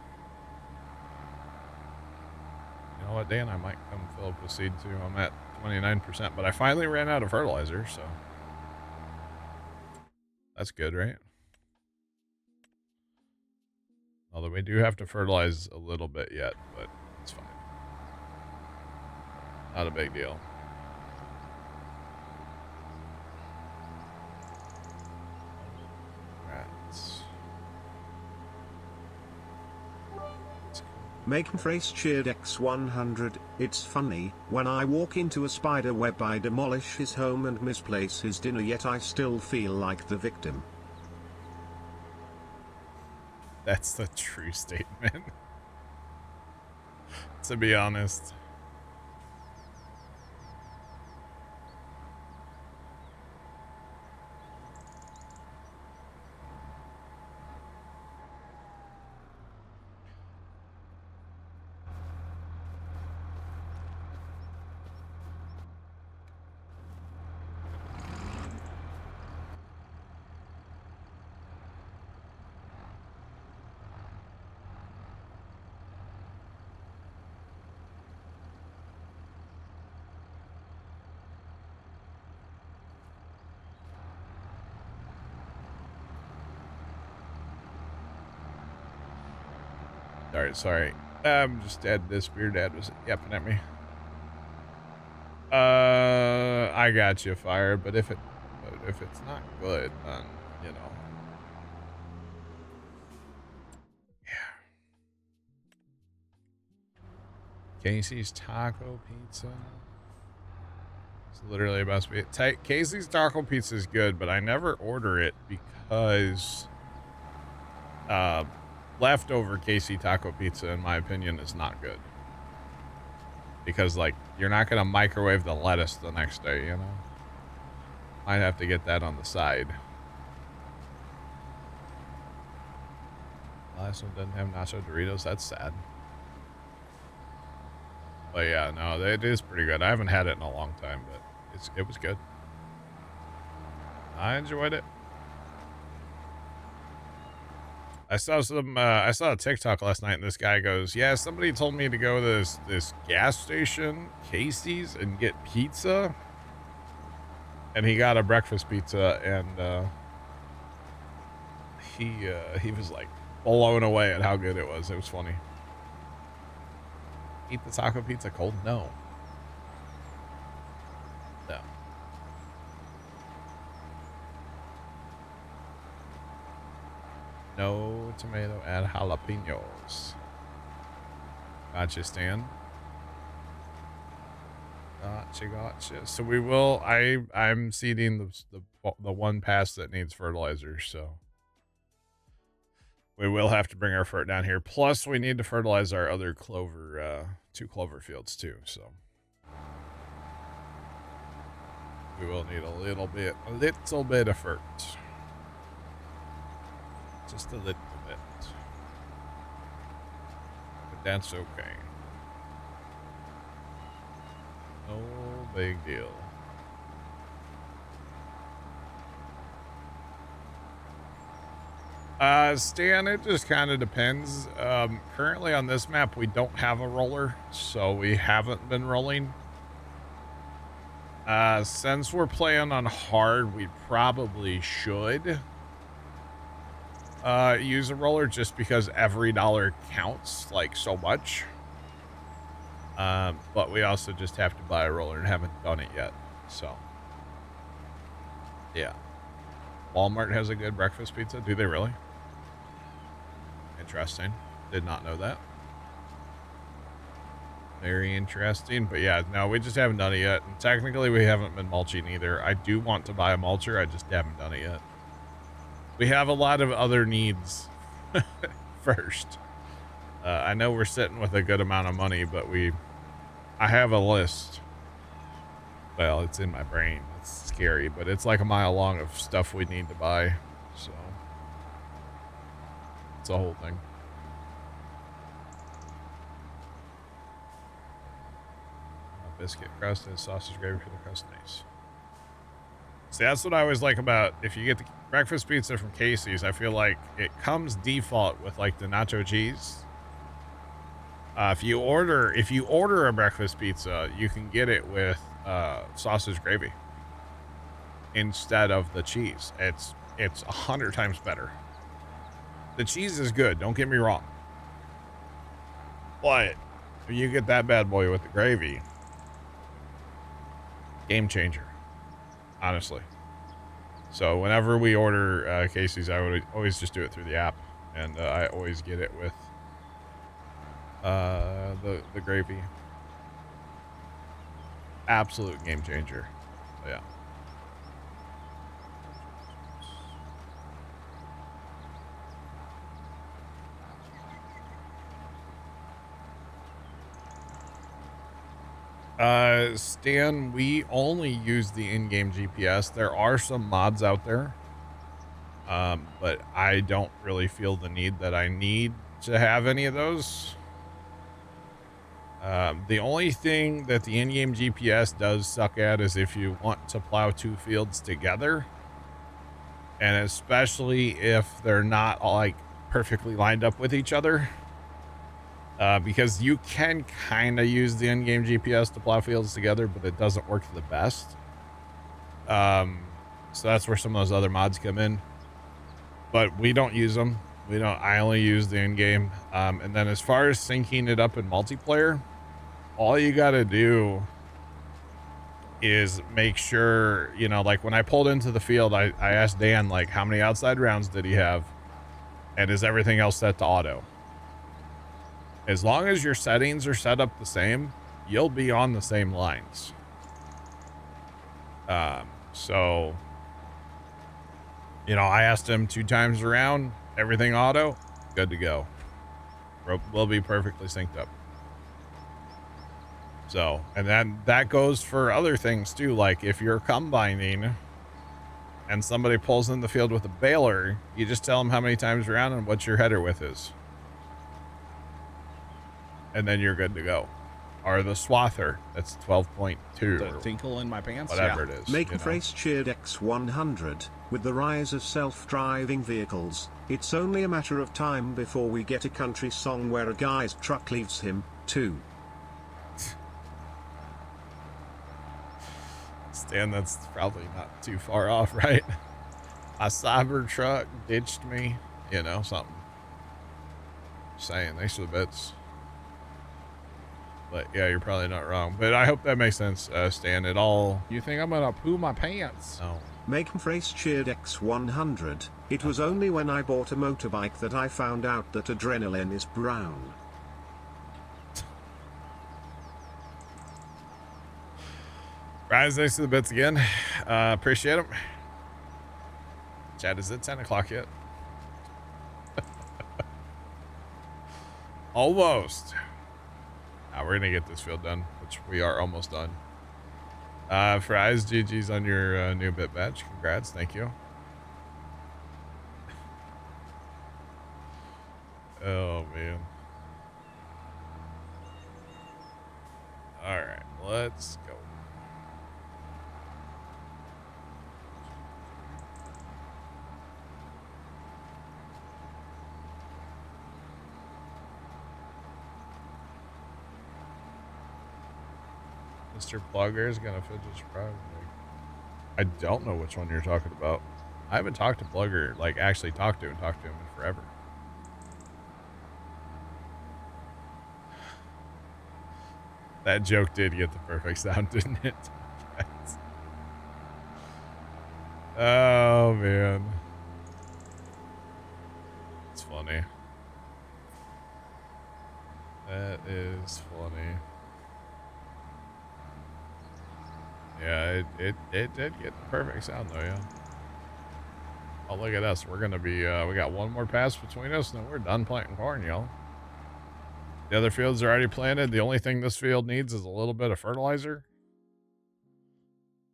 You know what, Dan? I might come fill up with seed too. I'm at 29%, but I finally ran out of fertilizer, so that's good, right? Although we do have to fertilize a little bit yet, but it's fine. Not a big deal. Rats. Making Phrase cheered X100. It's funny, when I walk into a spider web I demolish his home and misplace his dinner, yet I still feel like the victim. That's the true statement. To be honest. Sorry. Just Dad, this beer dad was yapping at me. I got you, Fire, but if it's not good, then, you know. Yeah. Casey's Taco Pizza. It's literally about to be... Casey's Taco Pizza is good, but I never order it because... leftover Casey Taco Pizza, in my opinion, is not good. Because, like, you're not going to microwave the lettuce the next day, you know? Might have to get that on the side. Last one doesn't have nacho Doritos. That's sad. But yeah, no, it is pretty good. I haven't had it in a long time, but it was good. I enjoyed it. I saw a TikTok last night, and this guy goes, "Yeah, somebody told me to go to this gas station, Casey's, and get pizza." And he got a breakfast pizza, and he was like blown away at how good it was. It was funny. Eat the taco pizza cold? No. No. No tomato, add jalapenos. Gotcha, Stan. Gotcha. So we will. I'm seeding the one pass that needs fertilizer. So we will have to bring our fert down here. Plus, we need to fertilize our other clover, 2 clover fields too. So we will need a little bit of fert. Just a little bit. But that's okay. No big deal. Stan, it just kind of depends. Currently on this map, we don't have a roller, so we haven't been rolling. Since we're playing on hard, we probably should use a roller just because every dollar counts like so much. But we also just have to buy a roller and haven't done it yet. So yeah. Walmart has a good breakfast pizza. Do they really? Interesting. Did not know that. Very interesting. But yeah, no, we just haven't done it yet. And technically we haven't been mulching either. I do want to buy a mulcher. I just haven't done it yet. We have a lot of other needs first. I know we're sitting with a good amount of money, but I have a list. Well, it's in my brain. It's scary, but it's like a mile long of stuff we need to buy. So it's a whole thing. Biscuit crust and sausage gravy for the crust. Nice. See, that's what I always like about, if you get the breakfast pizza from Casey's, I feel like it comes default with like the nacho cheese. If you order a breakfast pizza, you can get it with sausage gravy instead of the cheese. It's 100 times better. The cheese is good, don't get me wrong, but when you get that bad boy with the gravy, game changer, honestly. So whenever we order Casey's, I would always just do it through the app, and I always get it with the gravy. Absolute game changer. So, yeah. Stan, we only use the in-game GPS. There are some mods out there, but I don't really feel the need that I need to have any of those. The only thing that the in-game GPS does suck at is if you want to plow 2 fields together, and especially if they're not like perfectly lined up with each other. Because you can kind of use the in-game GPS to plow fields together, but it doesn't work the best. So that's where some of those other mods come in. But we don't use them. I only use the in-game. And then as far as syncing it up in multiplayer, all you got to do is make sure, like when I pulled into the field, I asked Dan, like, how many outside rounds did he have? And is everything else set to auto? As long as your settings are set up the same, you'll be on the same lines. So, I asked him 2 times around, everything auto, good to go. We'll be perfectly synced up. So, and then that goes for other things too. Like if you're combining and somebody pulls in the field with a baler, you just tell them how many times around and what your header width is. And then you're good to go. Or the swather. That's 12.2. The tinkle in my pants. Whatever Yeah. it is. Make you know? face cheered X100. With the rise of self-driving vehicles, it's only a matter of time before we get a country song where a guy's truck leaves him, too. Stan, that's probably not too far off, right? A cyber truck ditched me. You know, something. Saying, thanks for the bits. But yeah, you're probably not wrong. But I hope that makes sense, Stan. It all... You think I'm gonna poo my pants? No. Make face cheered X100. It was only when I bought a motorbike that I found out that adrenaline is brown. Rise, thanks for the bits again. Appreciate them. Chad, is it 10 o'clock yet? Almost. We're going to get this field done, which we are almost done. Fries, GG's on your new bit badge. Congrats. Thank you. Oh, man. All right, let's go. Mr. Plugger is gonna fidget surprise me. I don't know which one you're talking about. I haven't talked to Plugger, like actually talked to him in forever. That joke did get the perfect sound, didn't it? Oh man, it's funny. That is funny. Yeah, it did get the perfect sound though, yeah. Oh, look at us. We're gonna be we got one more pass between us and then we're done planting corn, y'all. The other fields are already planted. The only thing this field needs is a little bit of fertilizer.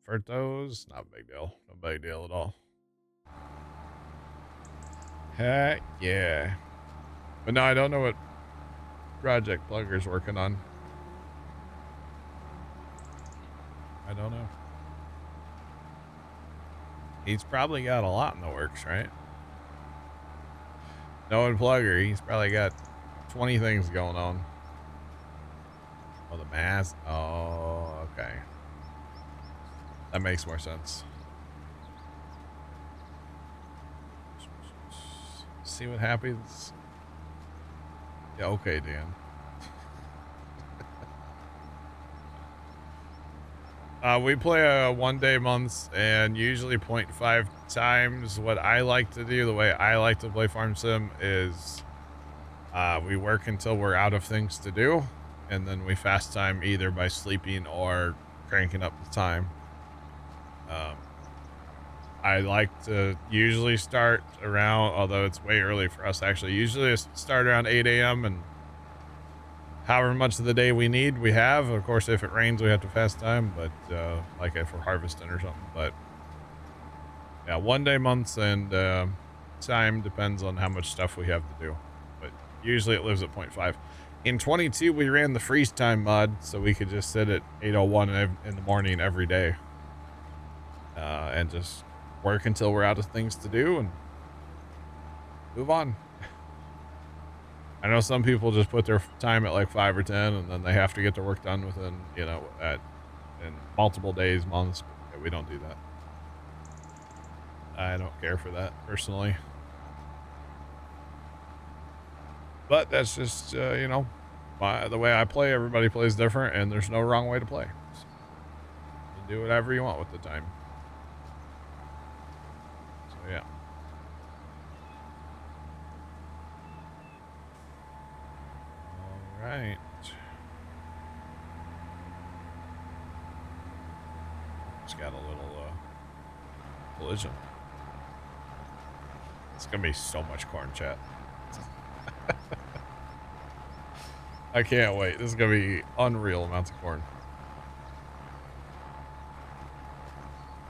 Fertos, not a big deal. No big deal at all. Heck yeah. But no, I don't know what project Plugger's working on. I don't know. He's probably got a lot in the works, right? Knowing Plugger, he's probably got 20 things going on. Oh, the mass. Oh, okay. That makes more sense. See what happens. Yeah, okay, Dan. We play a 1 day months and usually 0.5 times. What I like to do, the way I like to play Farm Sim is we work until we're out of things to do. And then we fast time either by sleeping or cranking up the time. I like to usually start around, although it's way early for us actually, usually start around 8 a.m. and however much of the day we need, we have. Of course, if it rains, we have to fast time, but like if we're harvesting or something. But yeah, 1 day months and time depends on how much stuff we have to do. But usually it lives at 0.5. In 22, we ran the freeze time mod, so we could just sit at 8:01 in the morning every day and just work until we're out of things to do and move on. I know some people just put their time at like 5 or 10 and then they have to get their work done within, you know, in multiple days, months. But we don't do that. I don't care for that personally. But that's just, you know, the way I play. Everybody plays different and there's no wrong way to play. So you do whatever you want with the time. So yeah. Right. Just got a little collision. It's gonna be so much corn, chat. I can't wait. This is gonna be unreal amounts of corn.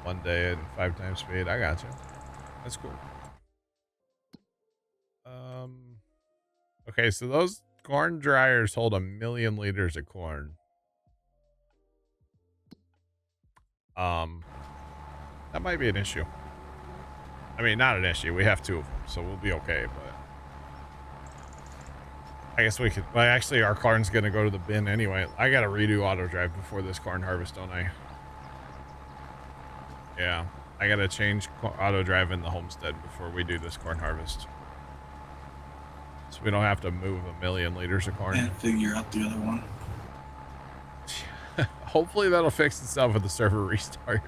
1 day at 5 times speed. I got you. That's cool. Okay, so those corn dryers hold 1 million liters of corn. That might be an issue. I mean, not an issue. We have 2 of them, so we'll be okay, but I guess we could, well, actually our corn's gonna go to the bin anyway. I gotta redo auto drive before this corn harvest, don't I? Yeah, I gotta change auto drive in the homestead before we do this corn harvest. So we don't have to move 1,000,000 liters of corn. And figure out the other one. Hopefully that'll fix itself with the server restart.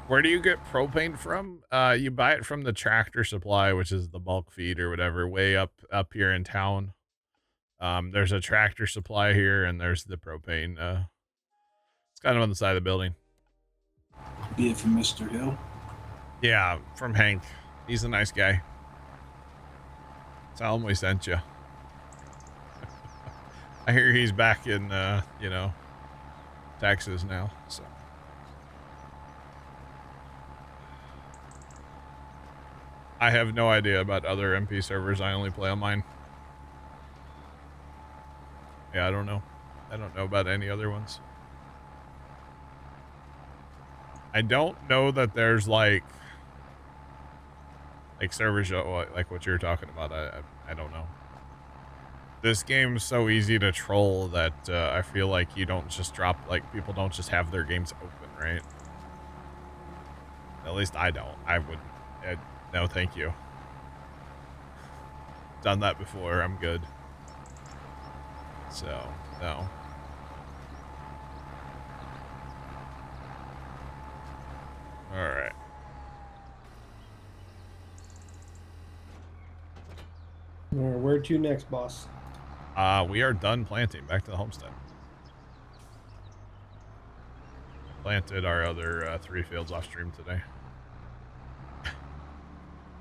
Where do you get propane from? You buy it from the Tractor Supply, which is the bulk feed or whatever, way up here in town. There's a Tractor Supply here, and there's the propane. It's kind of on the side of the building. Be it from Mr. Hill. Yeah, from Hank. He's a nice guy. Tell him we sent you. I hear he's back in, you know, Texas now, so. I have no idea about other MP servers. I only play on mine. Yeah, I don't know. I don't know about any other ones. I don't know that there's like servers like what you're talking about. I don't know. This game's so easy to troll that I feel like you don't just drop, like, people don't just have their games open, right? At least I don't. I wouldn't. No, thank you. Done that before. I'm good. So, no. All right. Where to next, boss? We are done planting. Back to the homestead. Planted our other 3 fields off stream today.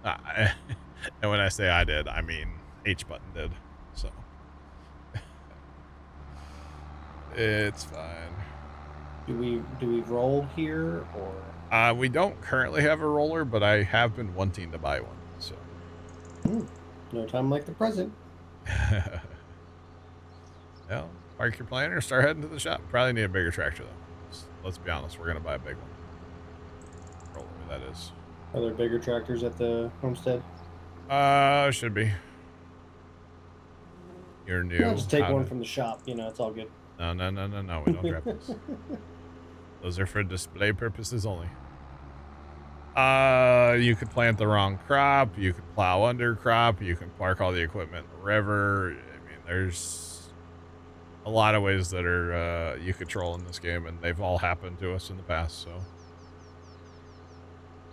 And when I say I did, I mean H button did. So it's fine. Do we roll here or? We don't currently have a roller, but I have been wanting to buy one. So. No time like the present. Well, park your planner, start heading to the shop. Probably need a bigger tractor though. Let's be honest, we're gonna buy a big one. Roller, that is. Are there bigger tractors at the homestead? Should be. You're new. I'll just take one from the shop. You know, it's all good. No. We don't grab those. Those are for display purposes only. You could plant the wrong crop. You could plow under crop. You can park all the equipment in the river. I mean, there's a lot of ways that are you could troll in this game, and they've all happened to us in the past. So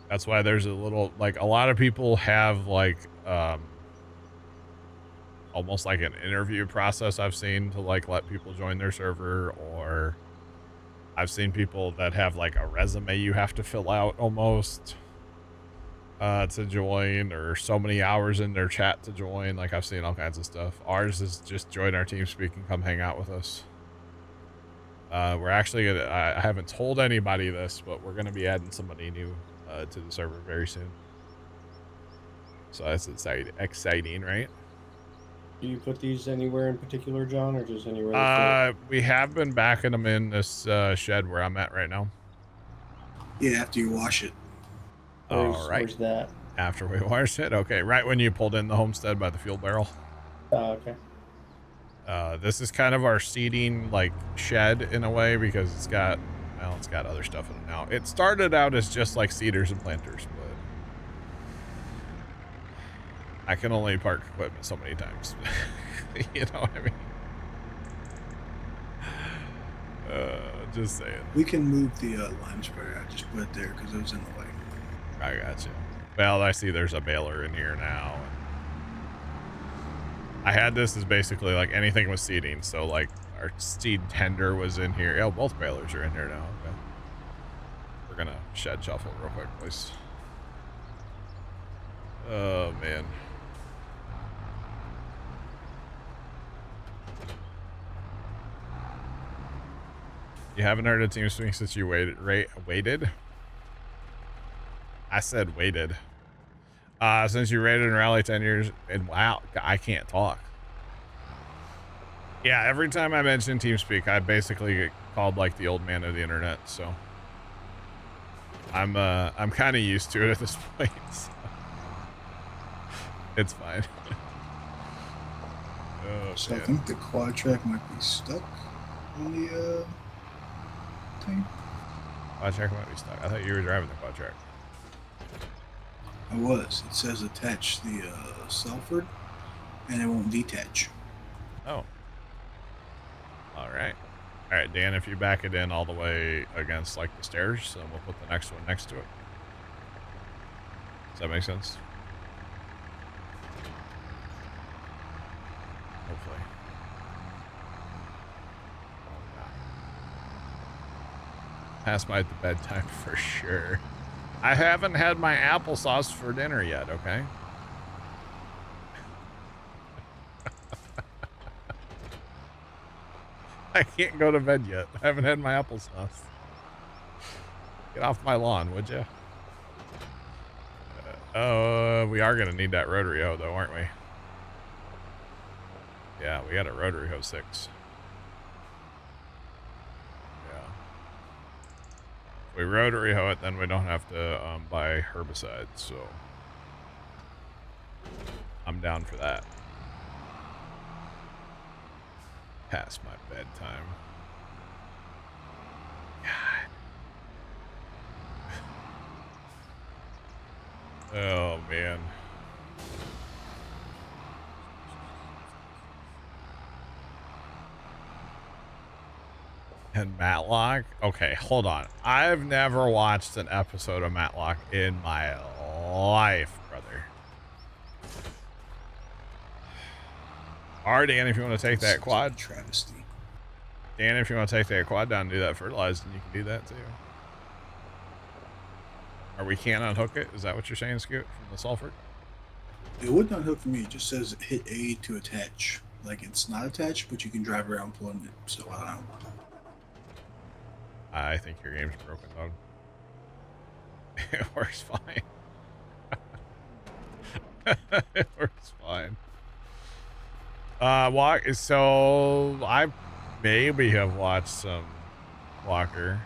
that's why there's a little, like, a lot of people have like almost like an interview process I've seen to like let people join their server, or I've seen people that have like a resume you have to fill out almost to join, or so many hours in their chat to join. Like, I've seen all kinds of stuff. Ours is just join our team speak and come hang out with us. We're actually gonna, I haven't told anybody this, but we're gonna be adding somebody new to the server very soon. So that's exciting, right? Do you put these anywhere in particular, John, or just anywhere? We have been backing them in this shed where I'm at right now. Yeah, after you wash it. All right. Where's that? After we wash it, okay. Right when you pulled in the homestead by the fuel barrel. Okay. This is kind of our seeding like shed in a way, because it's got, well, it's got other stuff in it now. It started out as just like seeders and planters, but I can only park equipment so many times. You know what I mean? Just saying. We can move the lime spreader. I just put it there because it was in the way. I got you. Well, I see there's a baler in here now. I had this as basically like anything with seeding. So like our seed tender was in here. Oh, both balers are in here now. Okay. We're gonna shed shuffle real quick, please. Oh man. You haven't heard of Team Swing since you waited? I said waited. Since you raided and rally 10 years, and wow, I can't talk. Yeah, every time I mention TeamSpeak, I basically called like the old man of the internet, so I'm kind of used to it at this point. So. It's fine. Oh, So I man. think the quad track might be stuck on the thing. Quad track might be stuck. I thought you were driving the quad track. I was. It says attach the Salford, and it won't detach. Oh. All right. All right, Dan, if you back it in all the way against like the stairs, then we'll put the next one next to it. Does that make sense? Hopefully. Past my bedtime for sure. I haven't had my applesauce for dinner yet, okay? I can't go to bed yet. I haven't had my applesauce. Get off my lawn, would you? We are going to need that rotary hoe, though, aren't we? Yeah, we got a rotary hoe 6. Yeah. If we rotary hoe it, then we don't have to buy herbicides, so I'm down for that. Past my bedtime. God. Oh, man. And Matlock? Okay, hold on. I've never watched an episode of Matlock in my life, brother. Alright, Dan, if you want to take that quad. Travesty. Dan, if you want to take that quad down and do that fertilizing, you can do that too. Or we can't unhook it? Is that what you're saying, Scoot, from the Sulfur? It would not hook for me. It just says hit A to attach. Like it's not attached, but you can drive around pulling it. So I don't know. I think your game's broken, dog. It works fine. It works fine. So I maybe have watched some Walker.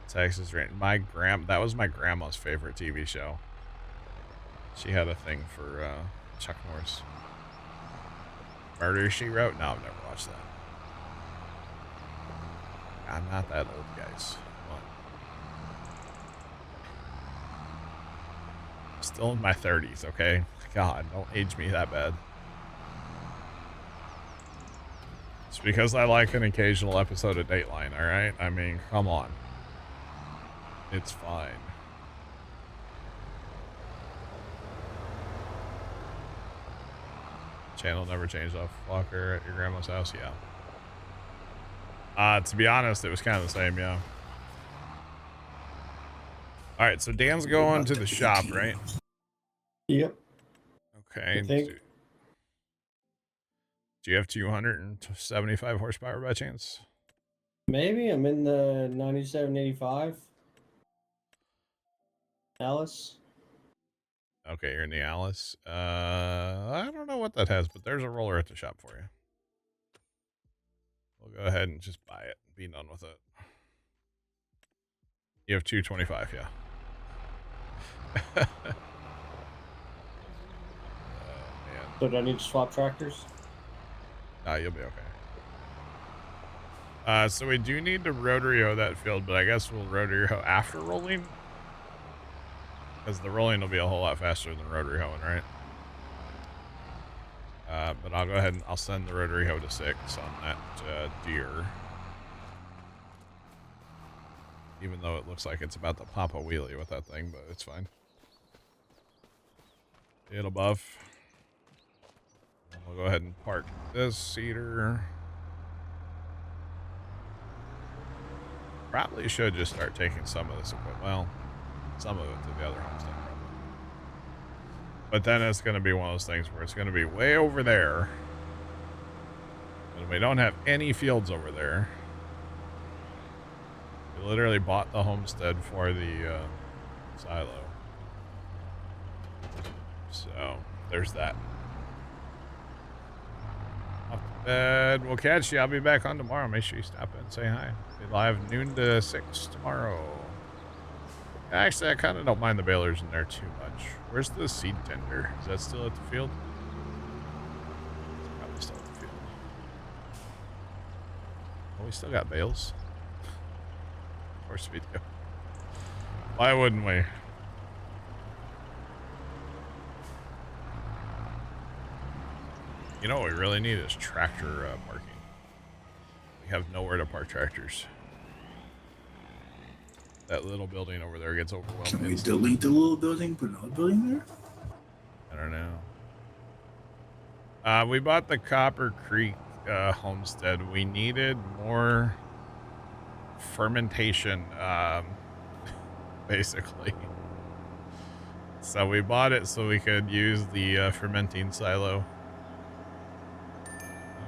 Texas Rain. That was my grandma's favorite TV show. She had a thing for Chuck Norris. Murder, She Wrote? No, I've never watched that. I'm not that old, guys. Come on. Still in my 30s, okay? God, don't age me that bad. It's because I like an occasional episode of Dateline, alright? I mean, come on. It's fine. Channel never changed off Walker at your grandma's house? Yeah. To be honest, it was kind of the same, yeah. Alright, so Dan's going to the shop, right? Yep. Okay. I think. Do you have 275 horsepower by chance? Maybe I'm in the 9785. Alice. Okay, you're in the Alice. I don't know what that has, but there's a roller at the shop for you. We'll go ahead and just buy it and be done with it. You have 225, yeah. Oh, man. So do I need to swap tractors? Nah, you'll be okay. So we do need to rotary hoe that field, but I guess we'll rotary hoe after rolling. Because the rolling will be a whole lot faster than rotary hoeing, right? But I'll go ahead and I'll send the rotary hoe to 6 on that deer. Even though it looks like it's about to pop a wheelie with that thing, but it's fine. Hit above. We'll go ahead and park this cedar. Probably should just start taking some of this equipment. Well, some of it to the other homestead probably. But then it's going to be one of those things where it's going to be way over there. And we don't have any fields over there. We literally bought the homestead for the silo. So, there's that. I'll have to And we'll catch you. I'll be back on tomorrow. Make sure you stop in and say hi. Be live noon to 6 tomorrow. Actually, I kind of don't mind the balers in there too much. Where's the seed tender? Is that still at the field? It's probably still at the field. Oh, we still got bales. Of course we do. Why wouldn't we? You know what we really need is tractor parking. We have nowhere to park tractors. That little building over there gets overwhelmed. Can we delete the little building, put another building there? I don't know. We bought the Copper Creek homestead. We needed more fermentation, basically. So we bought it so we could use the fermenting silo.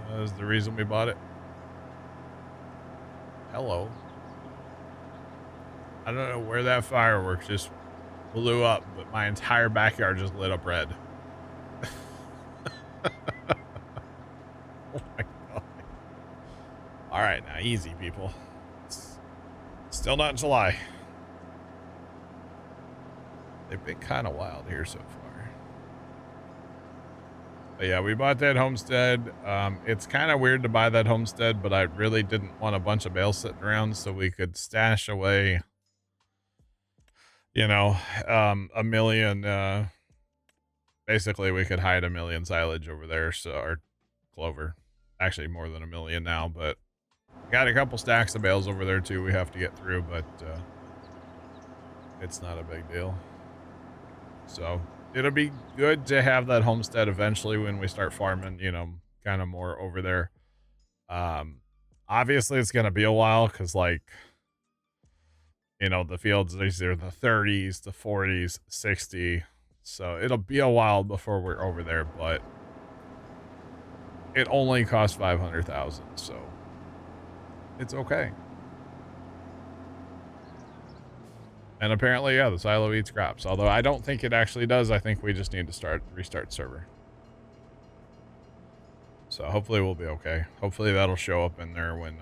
That was the reason we bought it. Hello. I don't know where that fireworks just blew up, but my entire backyard just lit up red. Oh my god. Alright, now easy, people. It's still not July. They've been kind of wild here so far. But yeah, we bought that homestead. It's kind of weird to buy that homestead, but I really didn't want a bunch of bales sitting around so we could stash away, you know, a million, basically we could hide 1 million silage over there. So our clover, actually more than 1 million now, but got a couple stacks of bales over there too. We have to get through, but, it's not a big deal. So it'll be good to have that homestead eventually when we start farming, you know, kind of more over there. Obviously it's going to be a while because, like, you know, the fields, these are the 30s, the 40s, 60. So it'll be a while before we're over there, but it only costs 500,000. So it's okay. And apparently, yeah, the silo eats crops. Although I don't think it actually does. I think we just need to restart server. So hopefully we'll be okay. Hopefully that'll show up in there when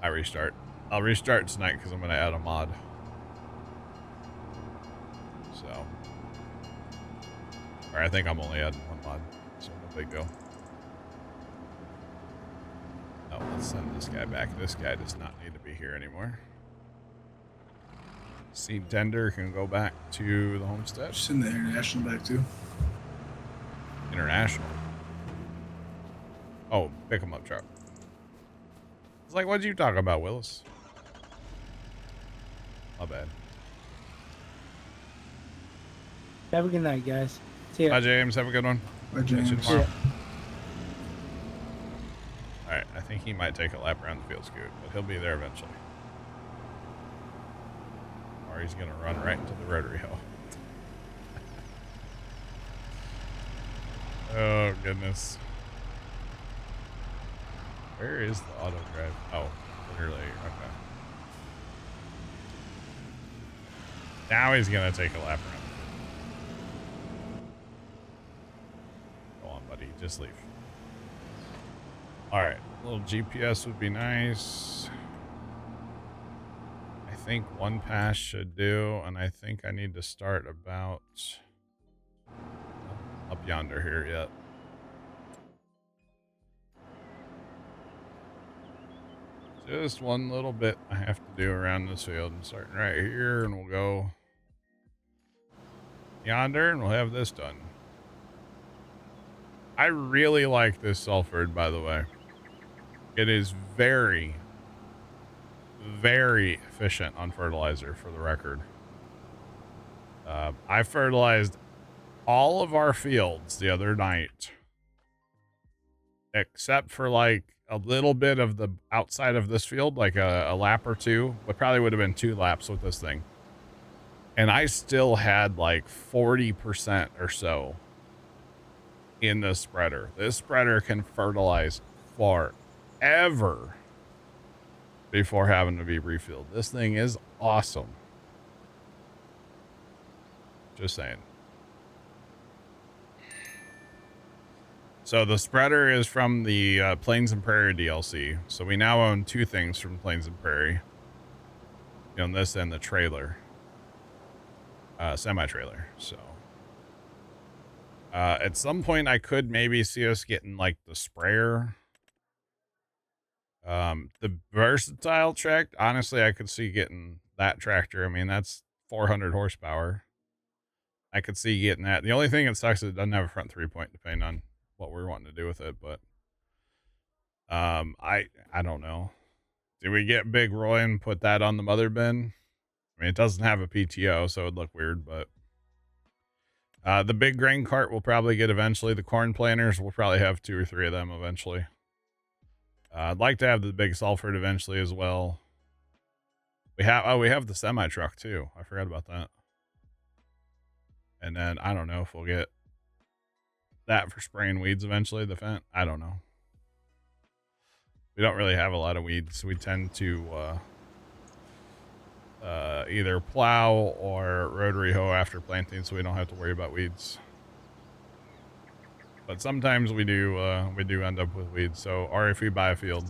I restart. I'll restart tonight because I'm going to add a mod. So. Or I think I'm only adding one mod. So no big deal. Oh, let's send this guy back. This guy does not need to be here anymore. Seed tender can go back to the homestead. Send the international back too. International. Oh, pick him up truck. It's like, what did you talk about, Willis? My bad. Have a good night, guys. See ya. Bye, James. Have a good one. Bye, Catch you James. tomorrow. Yeah. All right, I think he might take a lap around the field, Scoot, but he'll be there eventually. Or he's going to run right into the rotary hoe. Oh, goodness. Where is the auto drive? Oh, literally. Okay. Now he's going to take a lap around. Go on, buddy. Just leave. All right. A little GPS would be nice. I think one pass should do, and I think I need to start about up yonder here yet. Just one little bit I have to do around this field. I'm starting right here, and we'll go yonder, and we'll have this done. I really like this Sulfurd, by the way. It is very, very efficient on fertilizer, for the record. I fertilized all of our fields the other night, except for like a little bit of the outside of this field, like a lap or two, but probably would have been 2 laps with this thing. And I still had like 40% or so in this spreader. This spreader can fertilize forever before having to be refilled. This thing is awesome. Just saying. So the spreader is from the Plains and Prairie DLC. So we now own 2 things from Plains and Prairie. We own this and the trailer. Semi-trailer. So at some point I could maybe see us getting like the sprayer. The versatile track, honestly, I could see getting that tractor. I mean, that's 400 horsepower. I could see getting that. The only thing that sucks is it doesn't have a front 3-point, depending on what we're wanting to do with it. But I don't know. Do we get Big Roy and put that on the mother bin? I mean, it doesn't have a PTO, so it'd look weird. But the big grain cart we'll probably get eventually. The corn planters, we'll probably have 2 or 3 of them eventually. I'd like to have the big Salford eventually as well. We have the semi truck too. I forgot about that. And then I don't know if we'll get that for spraying weeds eventually. The Fent, I don't know. We don't really have a lot of weeds. We tend to either plow or rotary hoe after planting, so we don't have to worry about weeds. But sometimes we do end up with weeds. So, or if we buy a field.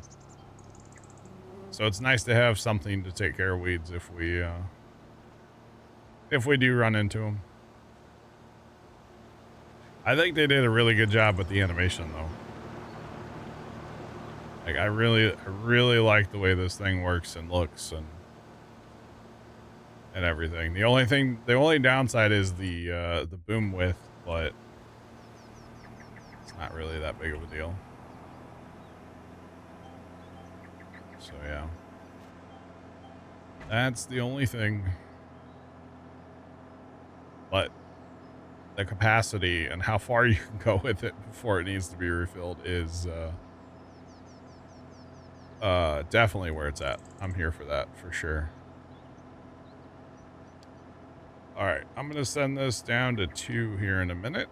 So it's nice to have something to take care of weeds if we do run into them. I think they did a really good job with the animation though. Like I really like the way this thing works and looks and everything. The only downside is the boom width, but it's not really that big of a deal. So yeah, that's the only thing. But the capacity and how far you can go with it before it needs to be refilled is definitely where it's at. I'm here for that for sure. All right, I'm gonna send this down to 2 here in a minute.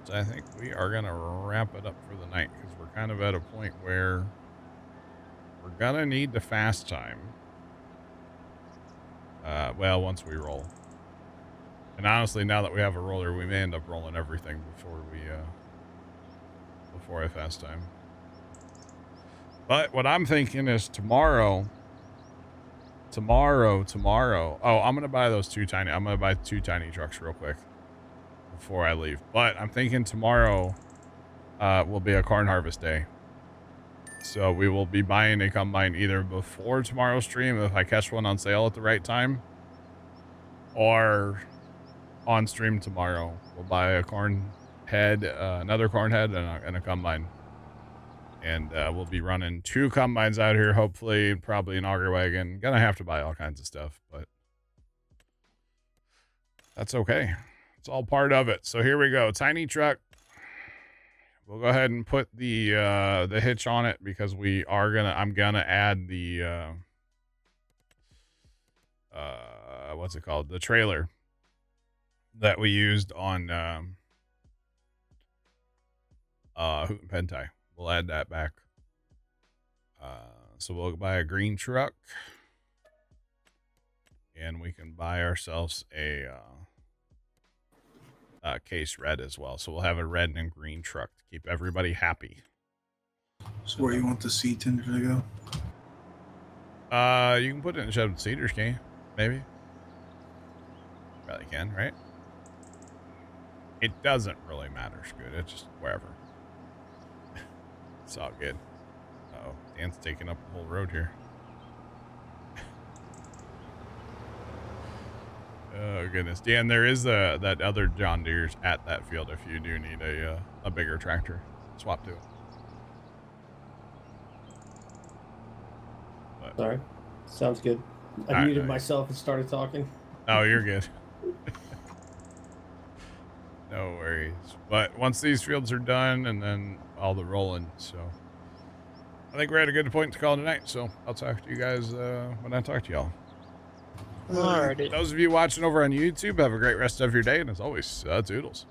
So I think we are gonna wrap it up for the night because we're kind of at a point where we're gonna need the fast time. Well, once we roll. And honestly, now that we have a roller, we may end up rolling everything before I fast time. But what I'm thinking is tomorrow. Oh, I'm gonna buy those 2 tiny. I'm gonna buy 2 tiny trucks real quick before I leave. But I'm thinking tomorrow will be a corn harvest day. So we will be buying a combine either before tomorrow's stream if I catch one on sale at the right time, or on stream tomorrow. We'll buy a corn head, another corn head, and a combine. And we'll be running 2 combines out here, hopefully, probably an auger wagon. Gonna have to buy all kinds of stuff, but that's okay. It's all part of it. So here we go. Tiny truck. We'll go ahead and put the hitch on it because I'm gonna add the what's it called? The trailer that we used on Hoot and Pentai. We'll add that back. So we'll buy a green truck and we can buy ourselves a case red as well. So we'll have a red and green truck to keep everybody happy. So where you want the seat tender to go? You can put it in shed with cedars, can you? Maybe. Probably can, right? It doesn't really matter, Scoot. It's just wherever. It's all good. Uh-oh, Dan's taking up the whole road here. Oh goodness, Dan, there is that other John Deere's at that field if you do need a bigger tractor. Swap to it. But, Sorry. Sounds good. I muted myself and started talking. Oh, you're good. No worries. But once these fields are done and then all the rolling, so I think we're at a good point to call tonight. So I'll talk to you guys when I talk to y'all. Alrighty. Those of you watching over on YouTube, have a great rest of your day, and as always, toodles.